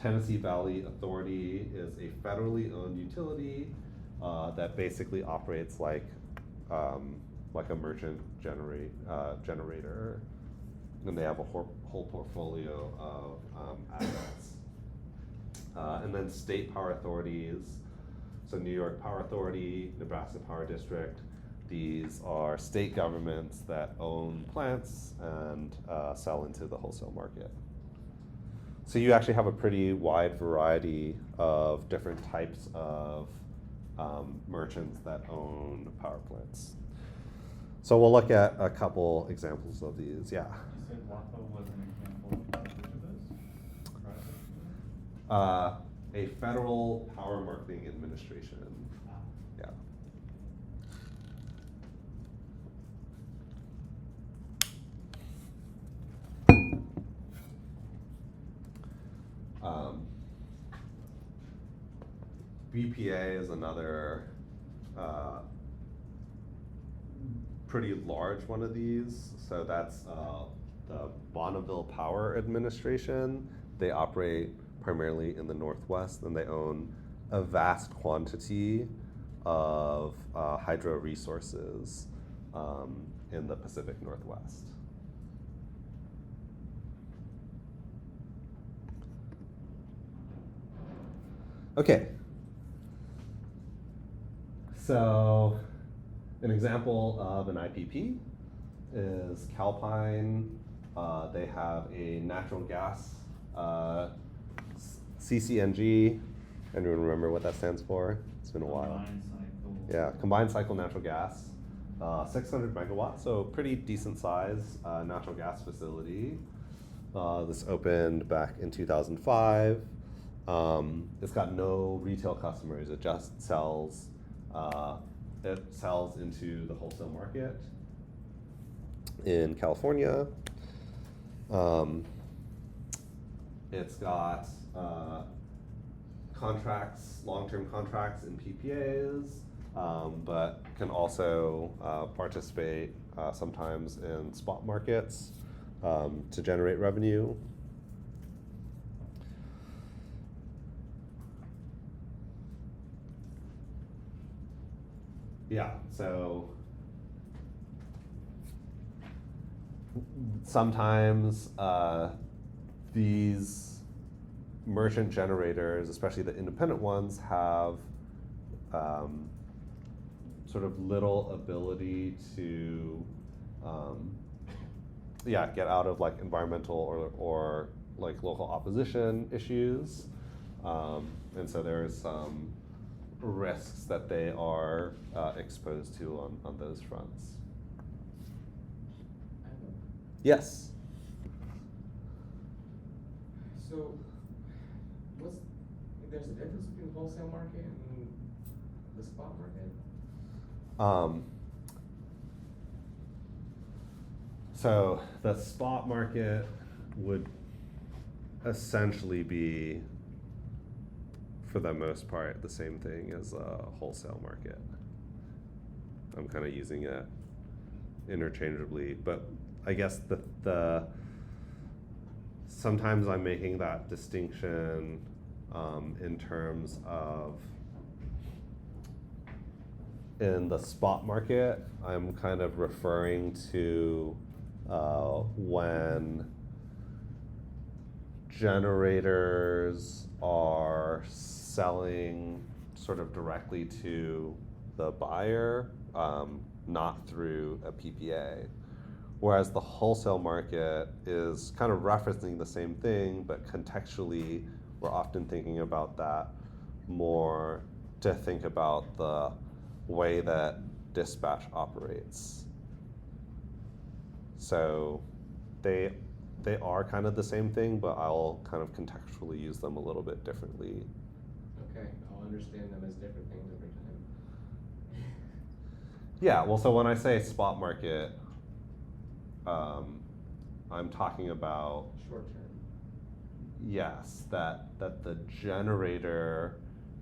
Tennessee Valley Authority is a federally owned utility that basically operates like a merchant generator, and they have a whole portfolio of assets. And then state power authorities, so New York Power Authority, Nebraska Power District. These are state governments that own plants and sell into the wholesale market. So you actually have a pretty wide variety of different types of merchants that own power plants. So we'll look at a couple examples of these, yeah. You said WAPA was an example of which of those? A Federal Power Marketing Administration, yeah. BPA is another pretty large one of these. So that's the Bonneville Power Administration. They operate primarily in the Northwest, and they own a vast quantity of hydro resources in the Pacific Northwest. Okay. So, an example of an IPP is Calpine. They have a natural gas CCNG. Anyone remember what that stands for? It's been a while. Combined cycle. Yeah, combined cycle natural gas, 600 megawatts, so pretty decent size natural gas facility. This opened back in 2005. It's got no retail customers. It just sells. It sells into the wholesale market in California. It's got contracts, long-term contracts in PPAs, but can also participate sometimes in spot markets to generate revenue. Yeah, so sometimes these merchant generators, especially the independent ones, have sort of little ability to get out of like environmental or like local opposition issues, and so there's some risks that they are exposed to on those fronts. Yes. So, there's a difference between the wholesale market and the spot market? So the spot market would essentially be, for the most part, the same thing as a wholesale market. I'm kind of using it interchangeably, but I guess the sometimes I'm making that distinction in terms of, in the spot market, I'm kind of referring to when generators are selling sort of directly to the buyer, not through a PPA. Whereas the wholesale market is kind of referencing the same thing, but contextually, we're often thinking about that more to think about the way that dispatch operates. So they are kind of the same thing, but I'll kind of contextually use them a little bit differently. Okay, I'll understand them as different things every time. Yeah, well, so when I say spot market, I'm talking about, Short term. yes, that the generator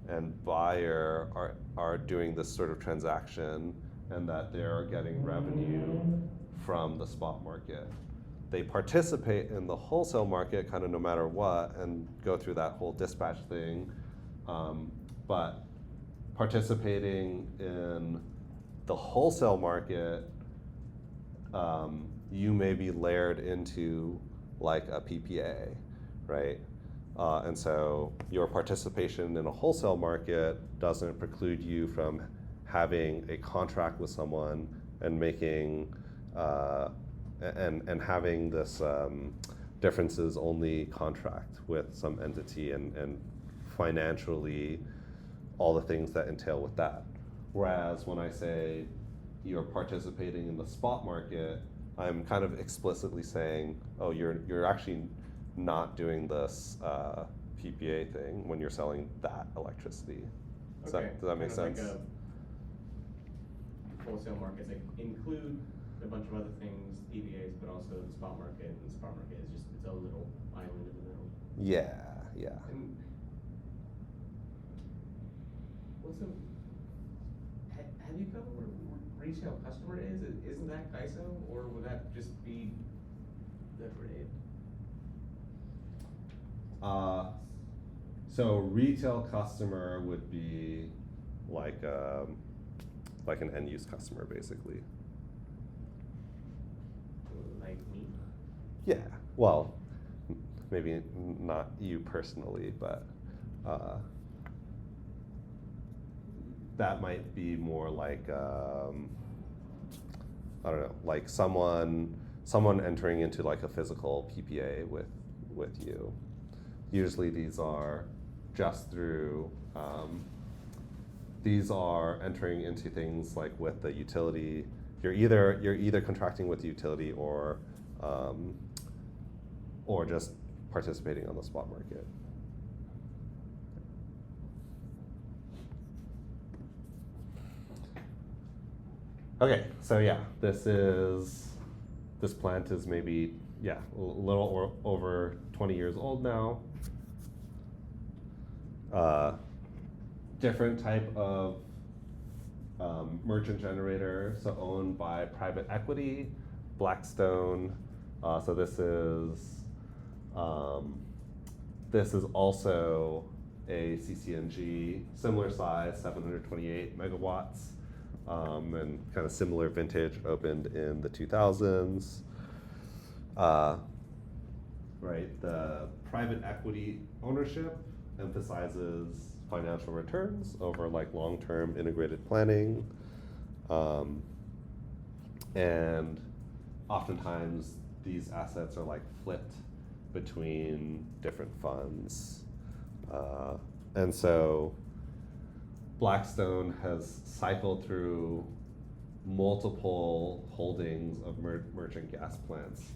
and buyer are doing this sort of transaction, and that they're getting revenue from the spot market. They participate in the wholesale market kind of no matter what, and go through that whole dispatch thing, but participating in the wholesale market, you may be layered into like a PPA, right? And so your participation in a wholesale market doesn't preclude you from having a contract with someone and making and having this differences only contract with some entity and financially all the things that entail with that. Whereas when I say you're participating in the spot market, I'm kind of explicitly saying, oh, you're actually not doing this PPA thing when you're selling that electricity. Does that make sense? Like wholesale markets like include a bunch of other things, PPAs, but also the spot market. And the spot market is just its own little island in the middle. Yeah, yeah. And have you covered where retail customer is? Isn't that KISO, or would that just be the rate? So retail customer would be like an end use customer, basically. Like me? Yeah, well, maybe not you personally, but that might be more like I don't know, like someone entering into like a physical PPA with you. Usually these are just through these are entering into things like with the utility. You're either contracting with the utility or just participating on the spot market. Okay, so yeah, this plant is maybe, yeah, a little over 20 years old now. Different type of merchant generator, so owned by private equity, Blackstone. So this is also a CCNG, similar size, 728 megawatts, and kind of similar vintage, opened in the 2000s. Right, the private equity ownership emphasizes financial returns over like long-term integrated planning, and oftentimes these assets are like flipped between different funds, and so Blackstone has cycled through multiple holdings of merchant gas plants,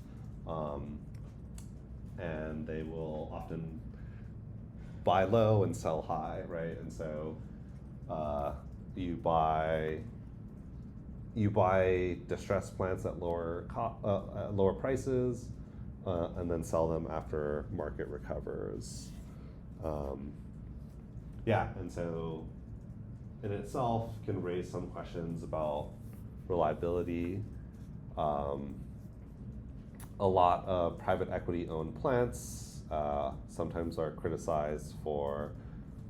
and they will often buy low and sell high, right? And so you buy distressed plants at lower prices, and then sell them after market recovers. Yeah, and so in itself can raise some questions about reliability. A lot of private equity owned plants sometimes are criticized for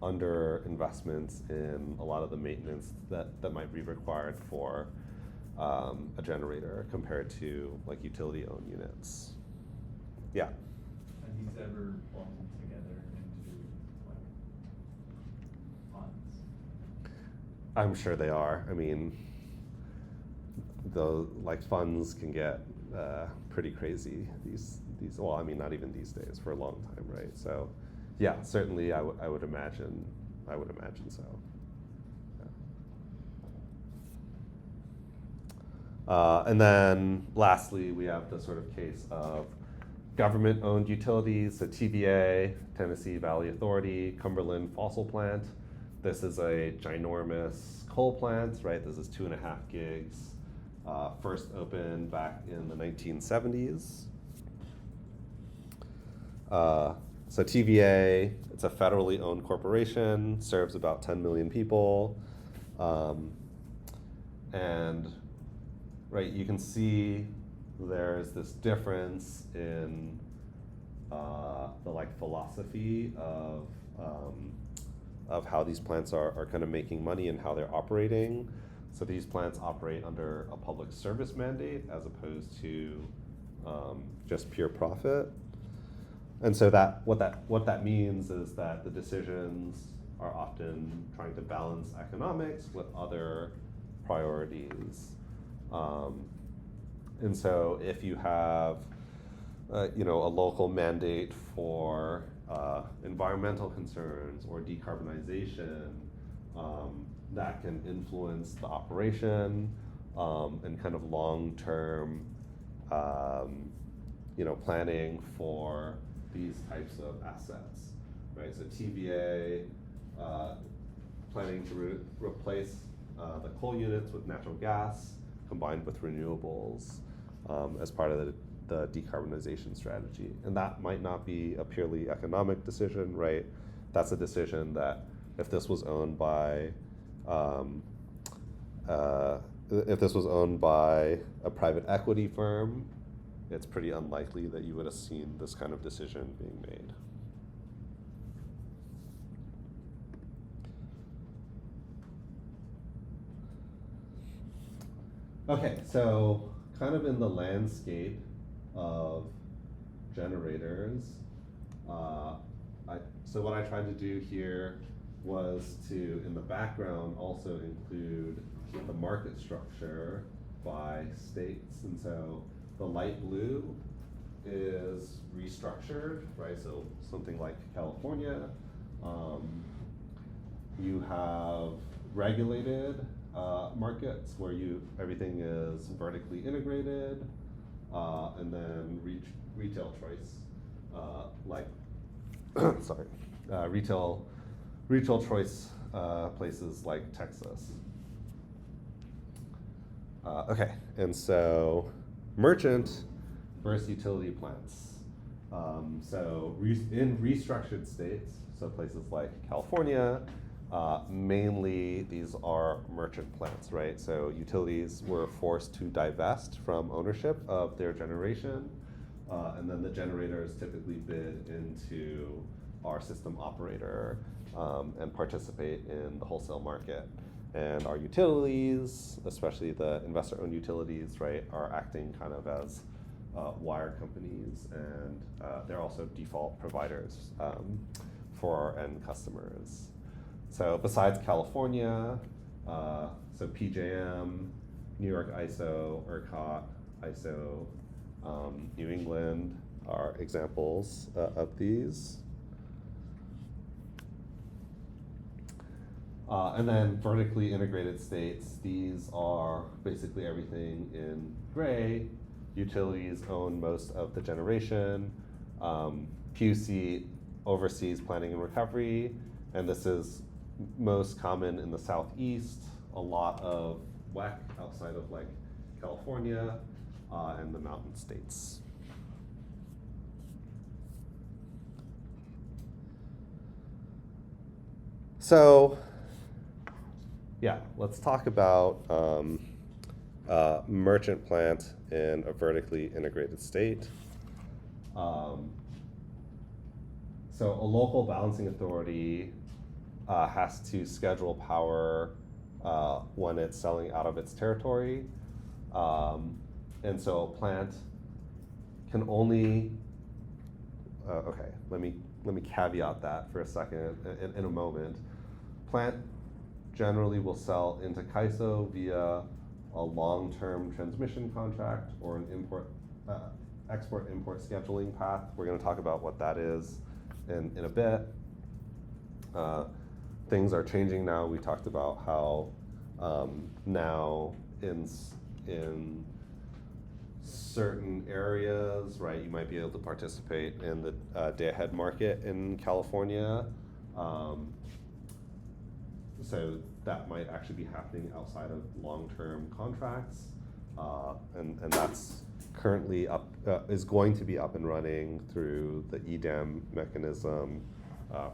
under investments in a lot of the maintenance that might be required for a generator compared to like utility owned units. Yeah. Have these ever lumped together into like funds? I'm sure they are. I mean, the like funds can get pretty crazy these well, I mean, not even these days, for a long time, right? So yeah, certainly I would imagine so. Yeah. And then lastly, we have the sort of case of government-owned utilities, so TVA, Tennessee Valley Authority, Cumberland Fossil Plant. This is a ginormous coal plant, right? This is 2.5 gigs. First opened back in the 1970s. So TVA, it's a federally owned corporation, serves about 10 million people. And right, you can see there's this difference in the like philosophy of how these plants are kind of making money and how they're operating. So these plants operate under a public service mandate as opposed to just pure profit. And so what that means is that the decisions are often trying to balance economics with other priorities. And so if you have a local mandate for environmental concerns or decarbonization, that can influence the operation and kind of long-term planning for these types of assets, right? So TVA planning to replace the coal units with natural gas combined with renewables as part of the decarbonization strategy. And that might not be a purely economic decision, right? That's a decision that if this was owned by a private equity firm, it's pretty unlikely that you would have seen this kind of decision being made. Okay, so kind of in the landscape of generators, so what I tried to do here was to, in the background, also include the market structure by states. And so the light blue is restructured, right? So something like California. You have regulated markets where everything is vertically integrated, and then retail choice, like sorry, retail choice places like Texas. Okay, and so merchant versus utility plants. So in restructured states, so places like California, mainly these are merchant plants, right? So utilities were forced to divest from ownership of their generation, and then the generators typically bid into our system operator and participate in the wholesale market. And our utilities, especially the investor-owned utilities, right, are acting kind of as wire companies, and they're also default providers for our end customers. So besides California, so PJM, New York ISO, ERCOT, ISO, New England are examples of these. And then vertically integrated states, these are basically everything in gray. Utilities own most of the generation. PUC oversees planning and recovery, and this is most common in the Southeast, a lot of WEC outside of like California, and the mountain states. So, yeah, let's talk about merchant plant in a vertically integrated state. So a local balancing authority has to schedule power when it's selling out of its territory. And so a plant can only, okay, let me caveat that for a second in a moment. Plant generally will sell into CAISO via a long-term transmission contract or an export-import scheduling path. We're going to talk about what that is in a bit. Things are changing now. We talked about how now in certain areas, right, you might be able to participate in the day-ahead market in California. So that might actually be happening outside of long-term contracts, and that's currently is going to be up and running through the EDAM mechanism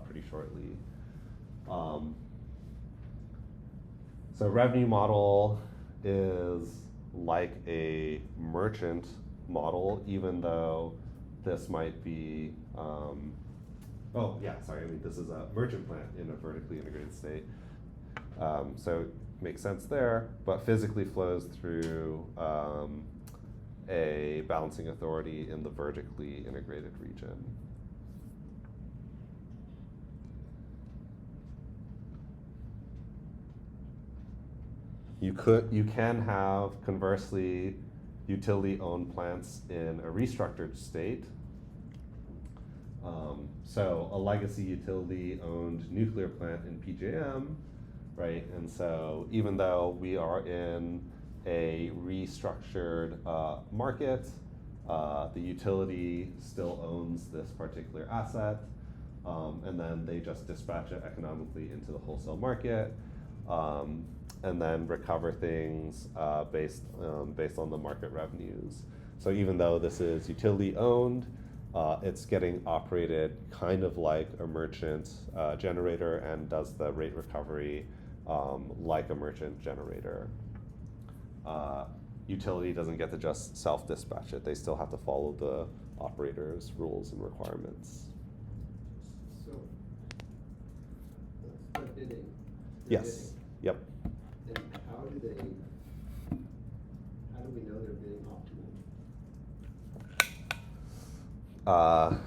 pretty shortly. So revenue model is like a merchant model, even though this might be, oh yeah, sorry, I mean this is a merchant plant in a vertically integrated state. So it makes sense there, but physically flows through a balancing authority in the vertically integrated region. You can have, conversely, utility-owned plants in a restructured state. So a legacy utility-owned nuclear plant in PJM, right? And so even though we are in a restructured market, the utility still owns this particular asset, and then they just dispatch it economically into the wholesale market, and then recover things based on the market revenues. So even though this is utility owned, it's getting operated kind of like a merchant generator and does the rate recovery like a merchant generator. utility doesn't get to just self-dispatch it. They still have to follow the operator's rules and requirements. So, that's the bidding. Yes, yep. And how do we know they're bidding optimal?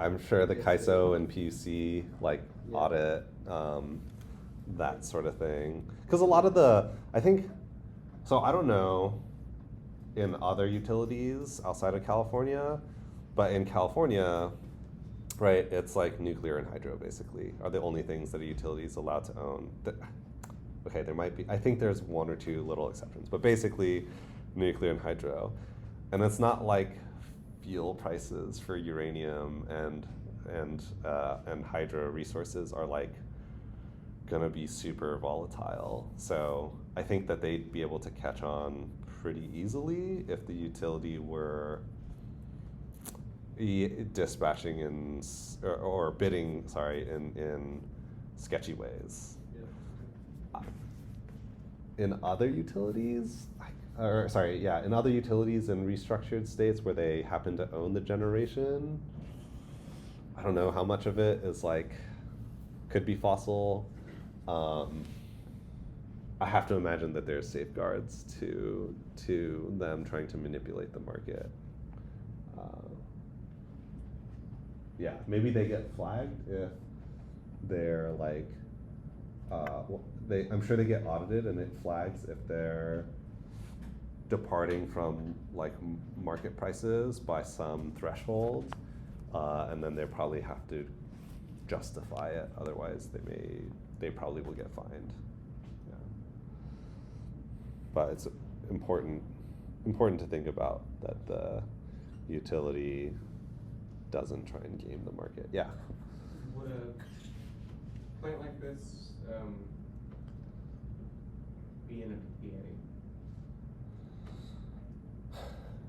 I'm sure the CAISO and PUC like Yeah. audit that sort of thing. Because a lot of the, I think, so I don't know in other utilities outside of California, but in California, right, it's like nuclear and hydro basically are the only things that a utility is allowed to own. Okay, there might be, I think there's one or two little exceptions, but basically nuclear and hydro. And it's not like fuel prices for uranium and hydro resources are like gonna be super volatile. So I think that they'd be able to catch on pretty easily if the utility were dispatching or bidding, in sketchy ways. Yeah. In other utilities, in other utilities in restructured states where they happen to own the generation, I don't know how much of it is like, could be fossil. I have to imagine that there's safeguards to them trying to manipulate the market. Yeah, maybe they get flagged if they're like, I'm sure they get audited and it flags if they're departing from like market prices by some threshold, and then they probably have to justify it. Otherwise, they probably will get fined. Yeah. But it's important to think about that the utility doesn't try and game the market. Yeah. Would a plant like this be in a PPA?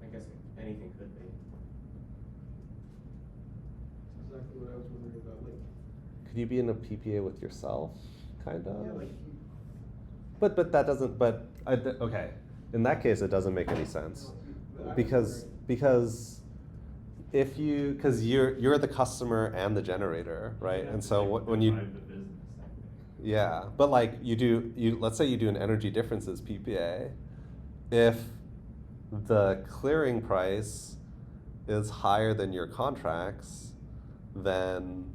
I guess anything could be. That's exactly what I was wondering about, like. Could you be in a PPA with yourself, kind of? Yeah, like. But that doesn't. But okay, in that case, it doesn't make any sense, because if you, because you're the customer and the generator, right? Yeah, And so like, when you, divide the business, I think. yeah, but like let's say you do an energy differences PPA, if the clearing price is higher than your contracts, then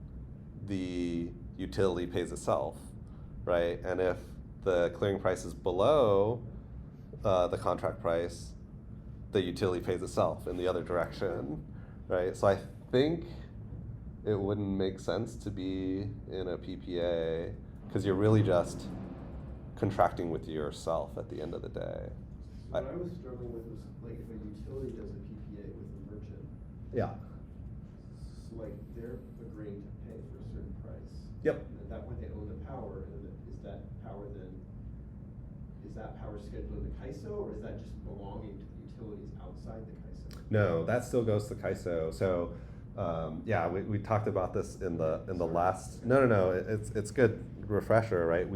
the utility pays itself, right? And if the clearing price is below the contract price, the utility pays itself in the other direction, right? So I think it wouldn't make sense to be in a PPA because you're really just contracting with yourself at the end of the day. What I was struggling with was like if a utility does a PPA with a merchant, Yeah. so like they're agreeing to pay for a certain price. Yep. And at that point they own the power, and is that power scheduled in the CAISO, or is that just belonging to the utilities outside the CAISO? No, that still goes to CAISO. So, yeah, we talked about this in the last. No. It's good refresher, right?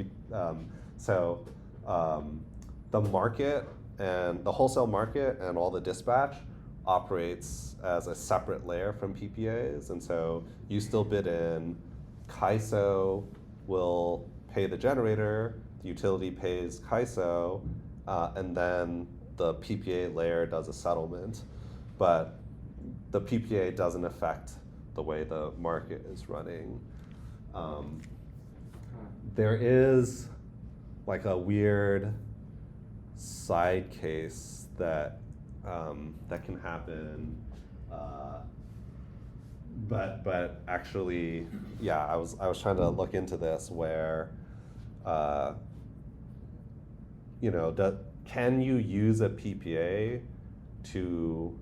The market and the wholesale market and all the dispatch operates as a separate layer from PPAs, and so you still bid in. CAISO will pay the generator. The utility pays CAISO, and then the PPA layer does a settlement, but the PPA doesn't affect the way the market is running. There is like a weird side case that can happen, but actually, yeah, I was trying to look into this where. Can you use a PPA to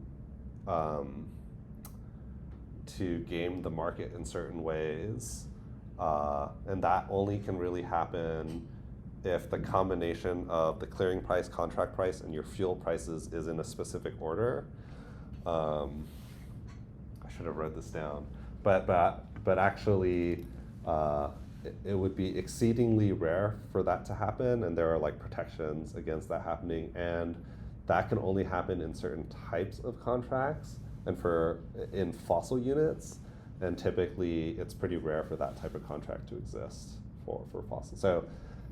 game the market in certain ways? And that only can really happen if the combination of the clearing price, contract price, and your fuel prices is in a specific order. I should have wrote this down, but actually, it would be exceedingly rare for that to happen, and there are like protections against that happening, and that can only happen in certain types of contracts and in fossil units, and typically it's pretty rare for that type of contract to exist for fossil. So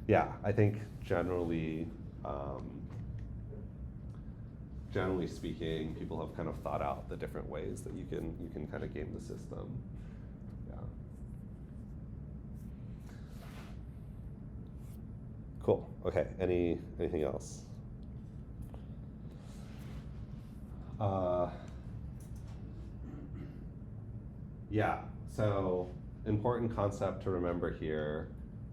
yeah, I think generally speaking, people have kind of thought out the different ways that you can kind of game the system. Yeah. Cool. Okay. Anything else? Yeah. So important concept to remember here,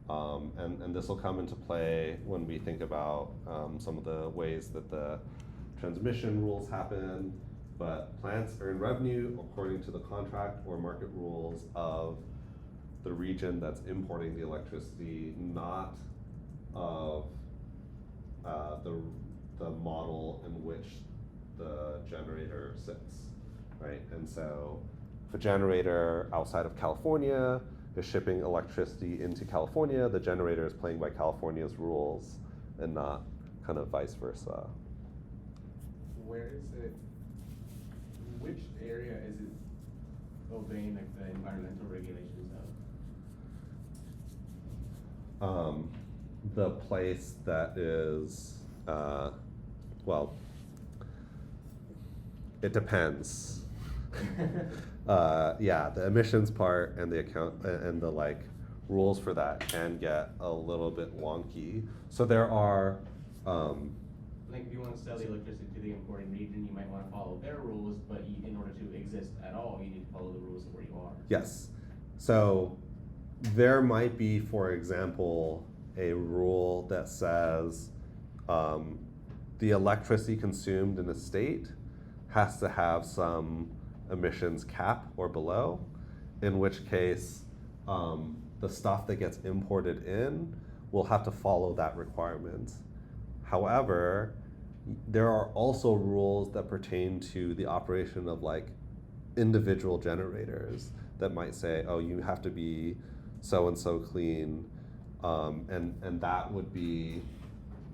and this will come into play when we think about some of the ways that the transmission rules happen. But plants earn revenue according to the contract or market rules of the region that's importing the electricity, not of the model in which the generator sits, right? And so if a generator outside of California is shipping electricity into California, the generator is playing by California's rules and not kind of vice versa. Where is it, which area is it obeying like the environmental regulations of? The place that is, well, it depends. Yeah, the emissions part and the account and the like rules for that can get a little bit wonky. So there are, Like if you want to sell the electricity to the importing region, you might want to follow their rules, but in order to exist at all, you need to follow the rules of where you are. yes. So there might be, for example, a rule that says the electricity consumed in a state has to have some emissions cap or below, in which case the stuff that gets imported in will have to follow that requirement. However, there are also rules that pertain to the operation of like individual generators that might say, oh, you have to be so and so clean, and that would be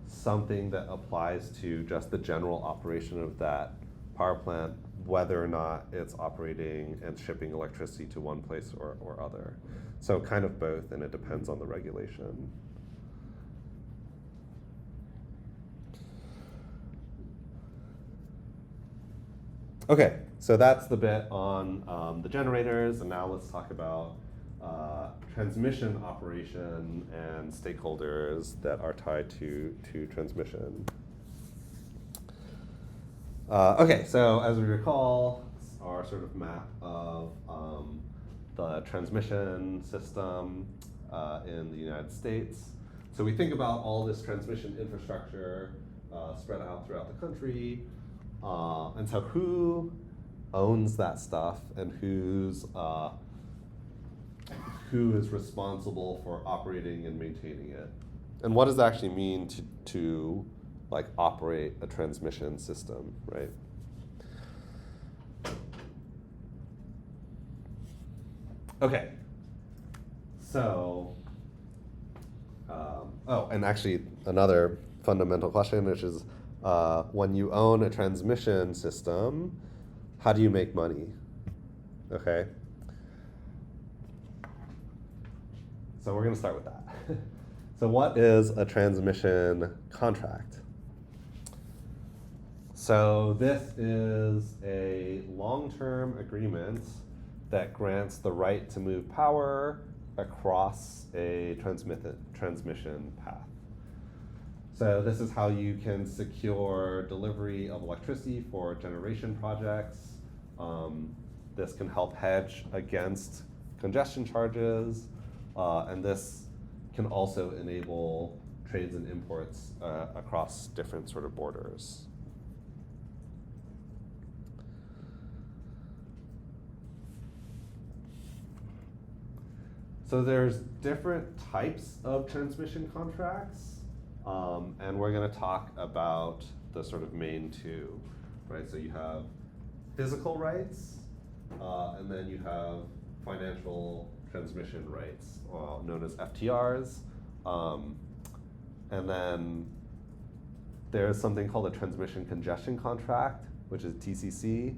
something that applies to just the general operation of that power plant, whether or not it's operating and shipping electricity to one place or other. So kind of both, and it depends on the regulation. Okay, so that's the bit on the generators, and now let's talk about transmission operation and stakeholders that are tied to transmission. Okay, so as we recall, our sort of map of the transmission system in the United States. So we think about all this transmission infrastructure spread out throughout the country. And so who owns that stuff, and who is responsible for operating and maintaining it? And what does it actually mean to like operate a transmission system, right? Okay, so, oh, and actually another fundamental question, which is when you own a transmission system, how do you make money? Okay. So we're gonna start with that. So what is a transmission contract? So this is a long-term agreement that grants the right to move power across a transmission path. So this is how you can secure delivery of electricity for generation projects. This can help hedge against congestion charges, and this can also enable trades and imports across different sort of borders. So there's different types of transmission contracts, and we're going to talk about the sort of main two, right? So you have physical rights, and then you have financial transmission rights, known as FTRs. And then there's something called a transmission congestion contract, which is TCC.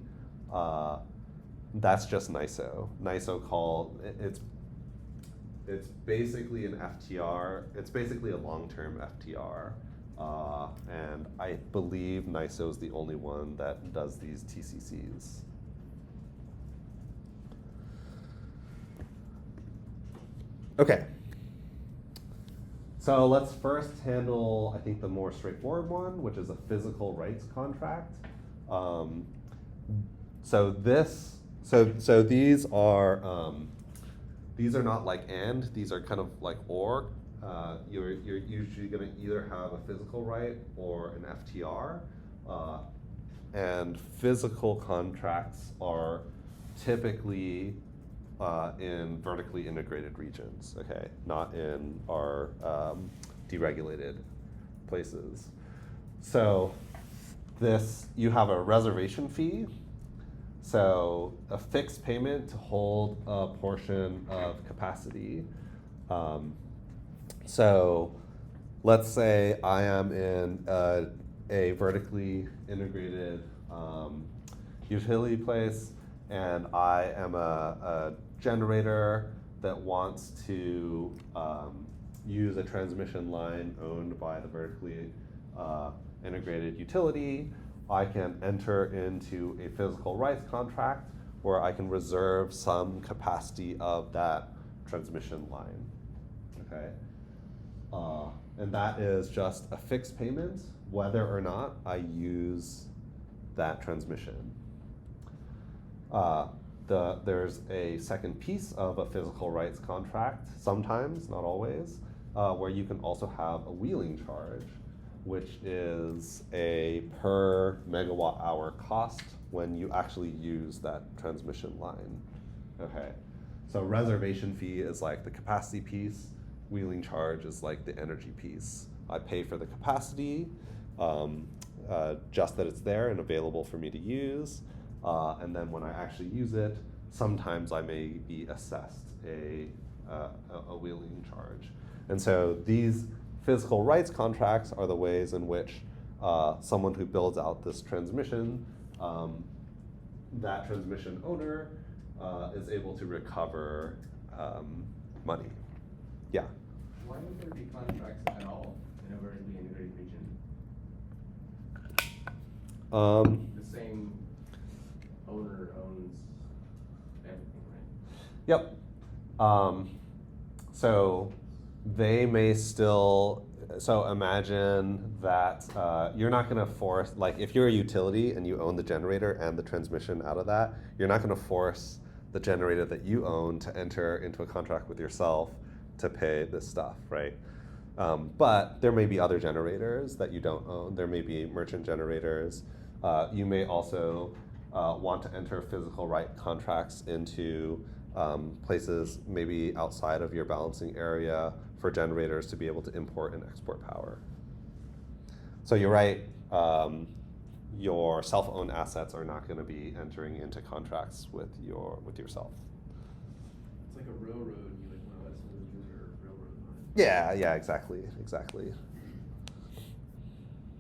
That's just NYSO. It's basically an FTR. It's basically a long-term FTR. And I believe NYSO is the only one that does these TCCs. Okay. So let's first handle, I think, the more straightforward one, which is a physical rights contract. So these are not like and, these are kind of like or. You're usually going to either have a physical right or an FTR. And physical contracts are typically in vertically integrated regions, okay, not in our deregulated places. So you have a reservation fee, so a fixed payment to hold a portion of capacity. So let's say I am in a vertically integrated utility place, and I am a generator that wants to use a transmission line owned by the vertically integrated utility. I can enter into a physical rights contract where I can reserve some capacity of that transmission line, okay? And that is just a fixed payment, whether or not I use that transmission. There's a second piece of a physical rights contract, sometimes, not always, where you can also have a wheeling charge, which is a per megawatt hour cost when you actually use that transmission line. Okay, so reservation fee is like the capacity piece, wheeling charge is like the energy piece. I pay for the capacity, just that it's there and available for me to use. And then when I actually use it, sometimes I may be assessed a wheeling charge. And so these physical rights contracts are the ways in which someone who builds out this transmission, that transmission owner is able to recover money. Yeah? Why would there be contracts at all in a vertically integrated region? The same owner owns everything, right? Yep. So they may still, so imagine that you're not going to force, like if you're a utility and you own the generator and the transmission out of that, you're not going to force the generator that you own to enter into a contract with yourself to pay this stuff, right? But there may be other generators that you don't own. There may be merchant generators. You may also want to enter physical right contracts into places maybe outside of your balancing area for generators to be able to import and export power. So you're right, your self-owned assets are not going to be entering into contracts with yourself. It's like a railroad, you like want to let someone use your railroad line. Yeah, exactly.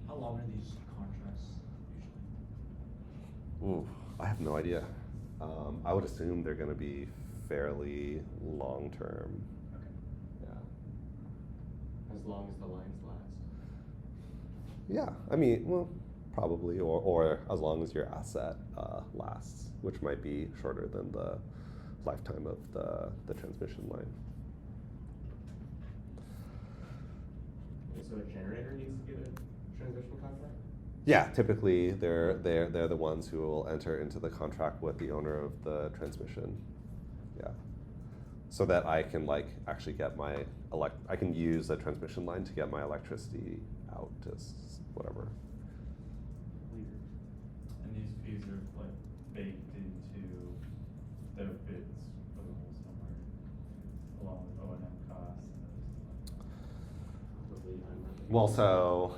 How long are these contracts usually? Ooh, I have no idea. I would assume they're going to be fairly long-term. Okay. Yeah. As long as the lines last. Yeah, I mean, well, probably, or as long as your asset lasts, which might be shorter than the lifetime of the transmission line. Okay, so a generator needs to get a transmission contract? Yeah, typically they're the ones who will enter into the contract with the owner of the transmission. Yeah, so that I can actually get my I can use the transmission line to get my electricity out to whatever. Weird. And these fees are like baked into their bids for the whole summer, along with O&M costs and other stuff. Well, so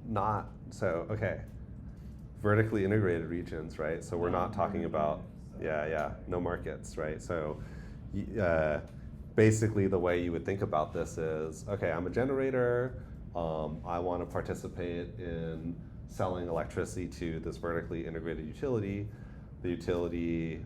not so okay. Vertically integrated regions, right? So we're not talking about Yeah, no markets, right? So basically the way you would think about this is, okay, I'm a generator, I want to participate in selling electricity to this vertically integrated utility. The utility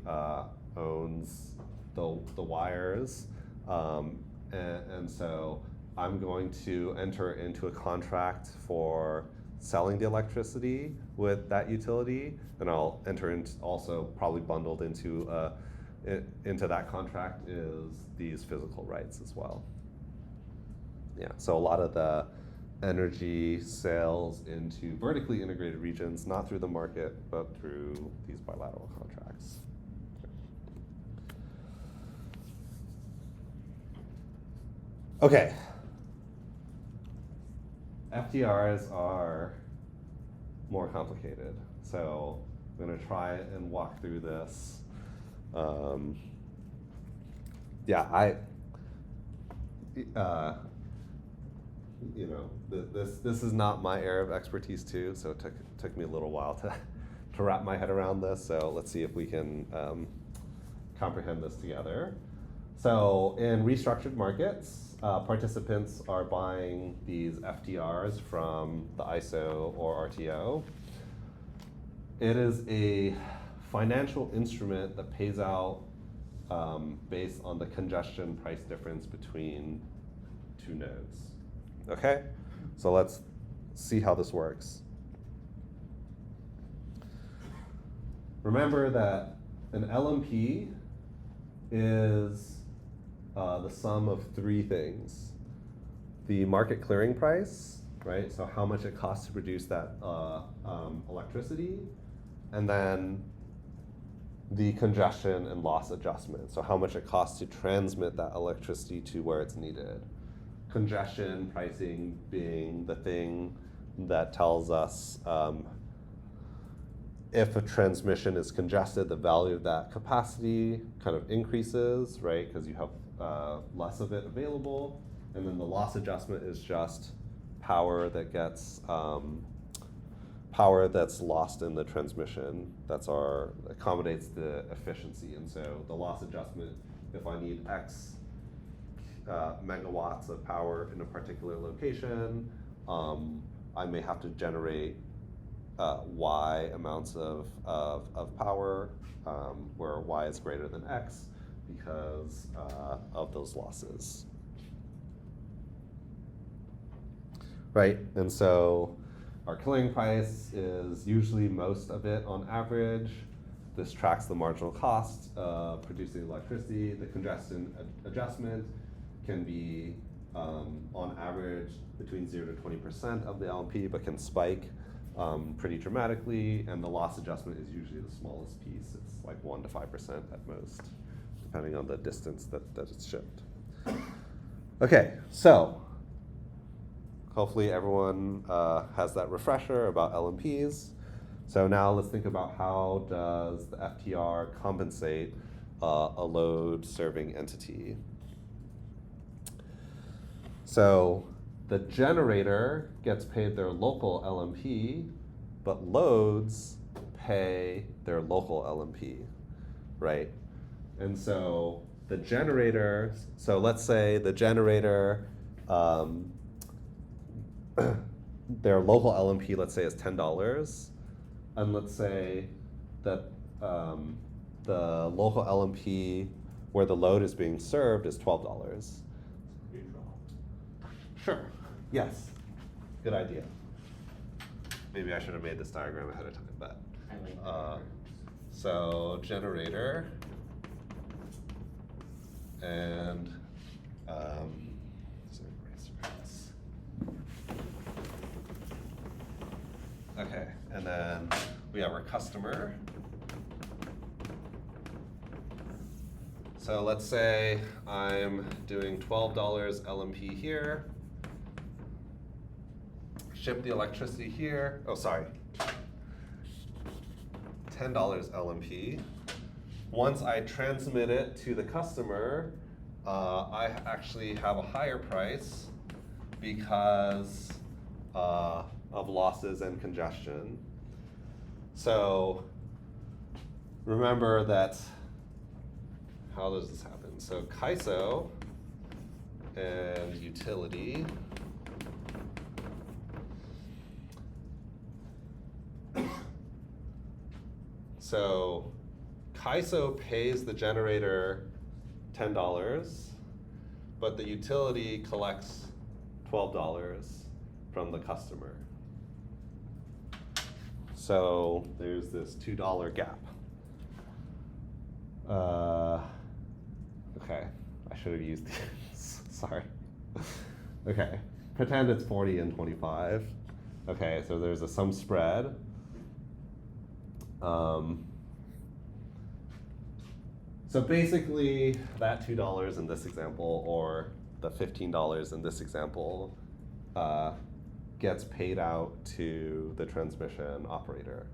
owns the wires, and so I'm going to enter into a contract for selling the electricity with that utility, and I'll enter into also probably bundled into that contract is these physical rights as well. Yeah, so a lot of the energy sales into vertically integrated regions, not through the market, but through these bilateral contracts. Okay. FDRs are more complicated, so I'm going to try and walk through this. This is not my area of expertise too, so it took me a little while to wrap my head around this. So let's see if we can comprehend this together. So in restructured markets, participants are buying these FDRs from the ISO or RTO. It is a financial instrument that pays out based on the congestion price difference between two nodes. Okay, so let's see how this works. Remember that an LMP is the sum of three things. The market clearing price, right? So how much it costs to produce that electricity, and then the congestion and loss adjustment. So how much it costs to transmit that electricity to where it's needed. Congestion pricing being the thing that tells us if a transmission is congested, the value of that capacity kind of increases, right? Because you have less of it available. And then the loss adjustment is just power that gets power that's lost in the transmission. Accommodates the efficiency. And so the loss adjustment, if I need X megawatts of power in a particular location, I may have to generate Y amounts of power, where Y is greater than X because of those losses. Right, and so our clearing price is usually most of it on average. This tracks the marginal cost of producing electricity. The congestion adjustment can be on average between 0 to 20% of the LMP, but can spike pretty dramatically, and the loss adjustment is usually the smallest piece. It's like 1 to 5% at most, depending on the distance that it's shipped. Okay, so hopefully everyone has that refresher about LMPs. So now let's think about how does the FTR compensate a load serving entity. So the generator gets paid their local LMP, but loads pay their local LMP, right? And so the generator, so let's say the generator, their local LMP, let's say, is $10, and let's say that the local LMP where the load is being served is $12. Sure. Yes. Good idea. Maybe I should have made this diagram ahead of time, but I like that. so generator and okay, and then we have our customer. So let's say I'm doing $12 LMP here. Ship the electricity here. Oh, sorry. $10 LMP. Once I transmit it to the customer, I actually have a higher price because of losses and congestion. So remember that, how does this happen? So KISO and utility so KISO pays the generator $10, but the utility collects $12 from the customer. So there's this $2 gap. Okay, I should have used these. Sorry. Okay, pretend it's 40 and 25. Okay, so there's a sum spread. So basically, that $2 in this example, or the $15 in this example, gets paid out to the transmission operator.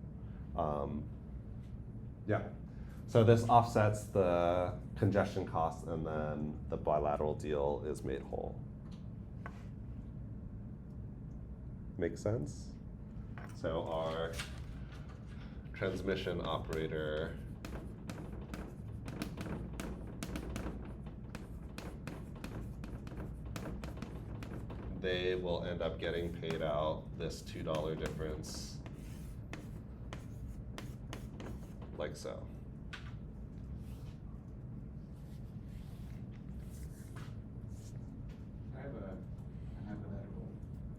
Yeah. So this offsets the congestion costs, and then the bilateral deal is made whole. Make sense? So our transmission operator they will end up getting paid out this $2 difference like so. I have a hypothetical.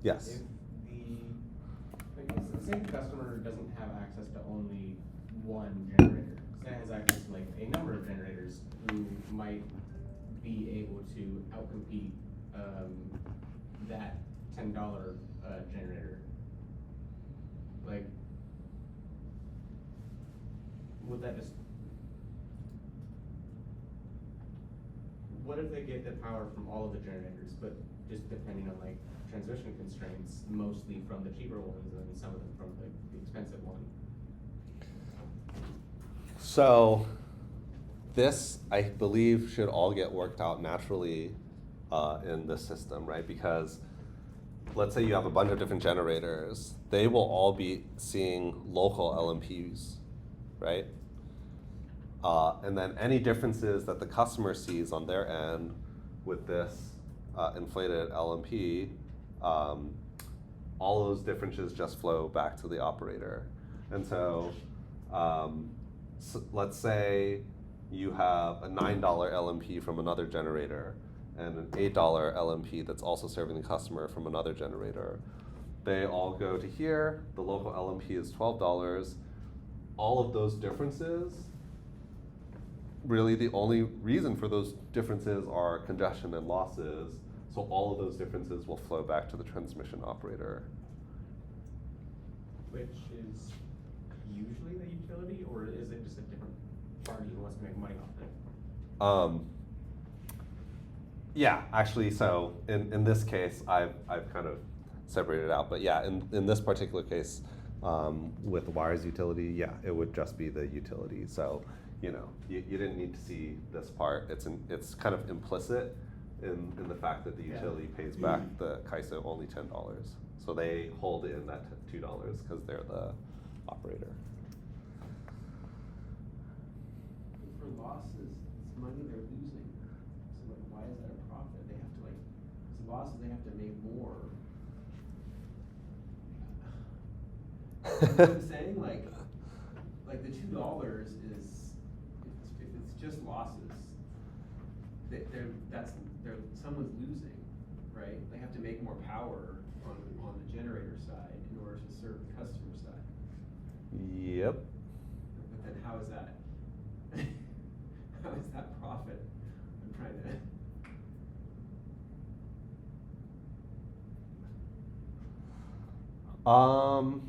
Yes. If say the customer doesn't have access to only one generator, say it has access to like a number of generators who might be able to outcompete that $10 generator. Like, would that just, what if they get the power from all of the generators, but just depending on like transmission constraints, mostly from the cheaper ones and some of them from the expensive one? So this, I believe, should all get worked out naturally in this system, right? Because let's say you have a bunch of different generators, they will all be seeing local LMPs, right? And then any differences that the customer sees on their end with this inflated LMP, all those differences just flow back to the operator. And so, let's say you have a $9 LMP from another generator and an $8 LMP that's also serving the customer from another generator. They all go to here, the local LMP is $12. All of those differences, really the only reason for those differences are congestion and losses, so all of those differences will flow back to the transmission operator. Which is usually the utility, or is it just a different party who wants to make money off it? Yeah, actually, so in this case, I've kind of separated it out, but yeah, in this particular case, with the wires utility, yeah, it would just be the utility. So, you know, you didn't need to see this part. It's kind of implicit in the fact that the utility pays back the KISO only $10. So they hold in that $2 because they're the operator. For losses, it's money they're losing. So like, why is that a profit? They have to like, it's losses, they have to make more. You know what I'm saying? Like the $2 is, if it's just losses, someone's losing, right? They have to make more power on the generator side in order to serve the customer side. Yep. But then how is that? How is that profit? I'm trying to. Still kind of.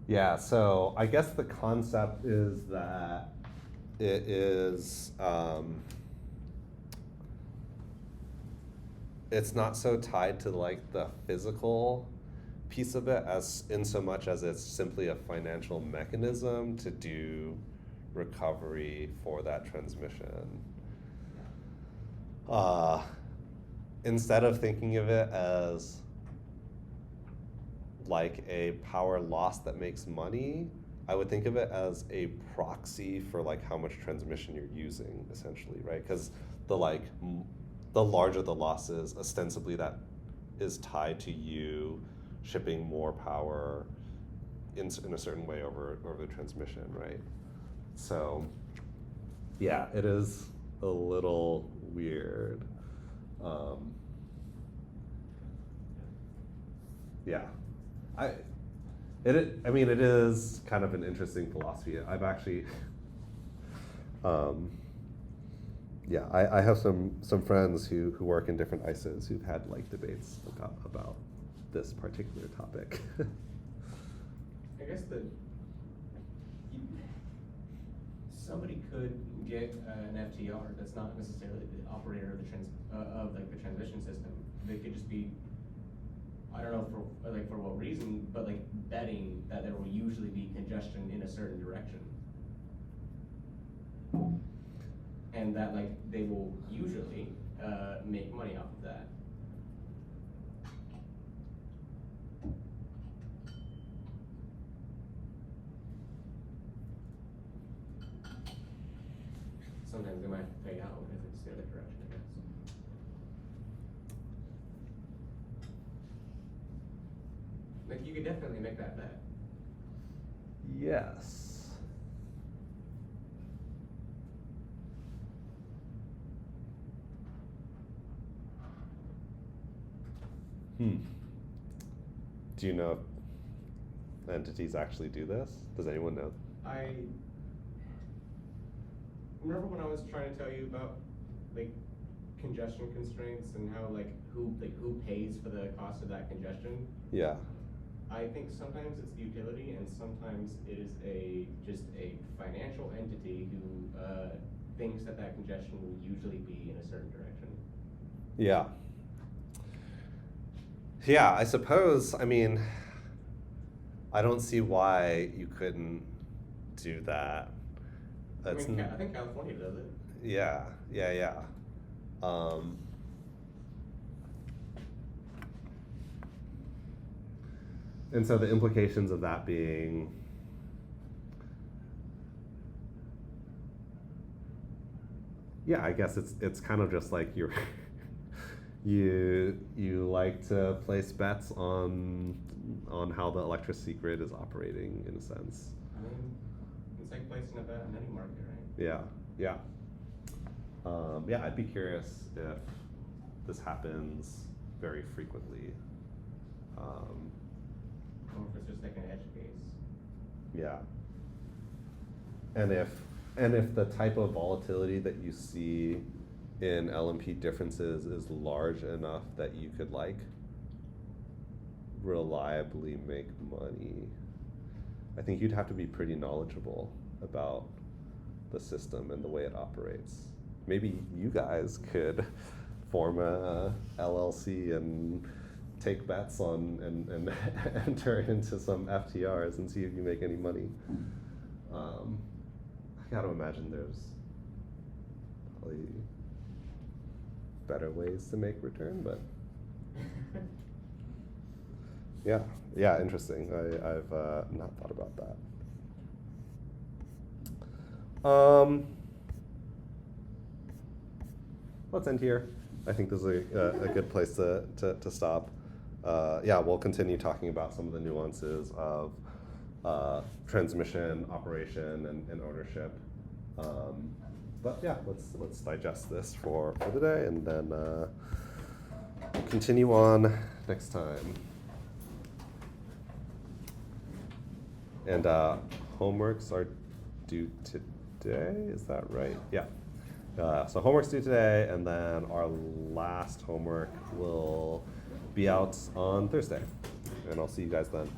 Yeah, so I guess the concept is that it is, it's not so tied to like the physical piece of it as in so much as it's simply a financial mechanism to do recovery for that transmission. Instead of thinking of it as like a power loss that makes money, I would think of it as a proxy for like how much transmission you're using, essentially, right? Because the larger the losses, ostensibly that is tied to you shipping more power in a certain way over the transmission, right? So, yeah, it is a little weird. Yeah, I mean, it is kind of an interesting philosophy. I've actually, yeah, I have some friends who work in different ICEs who've had like debates about this particular topic. I guess somebody could get an FTR that's not necessarily the operator of the transmission system. They could just be, I don't know for what reason, but like betting that there will usually be congestion in a certain direction, and that like they will usually make money off of that. Sometimes they might pay out if it's the other direction, I guess. Like, you could definitely make that bet. Yes. Do you know if entities actually do this? Does anyone know? I remember when I was trying to tell you about like congestion constraints and how who pays for the cost of that congestion. Yeah. I think sometimes it's the utility and sometimes it is just a financial entity who thinks that congestion will usually be in a certain direction. Yeah. Yeah, I suppose, I mean, I don't see why you couldn't do that. I think California does it. Yeah. And so the implications of that being, yeah, I guess it's kind of just like you like to place bets on how the electricity grid is operating in a sense. I mean, it's like placing a bet on any market, right? Yeah. Yeah, I'd be curious if this happens very frequently. Or if it's just like an edge case. Yeah. And if the type of volatility that you see in LMP differences is large enough that you could like reliably make money, I think you'd have to be pretty knowledgeable about the system and the way it operates. Maybe you guys could form a LLC and take bets on and enter into some FTRs and see if you make any money. I gotta imagine there's probably better ways to make return, but yeah, interesting. I've not thought about that. Let's end here. I think this is a good place to stop. Yeah, we'll continue talking about some of the nuances of transmission, operation, and ownership. But yeah, let's digest this for today, and then we'll continue on next time. And homeworks are due today, is that right? Yeah. So homework's due today, and then our last homework will be out on Thursday. And I'll see you guys then.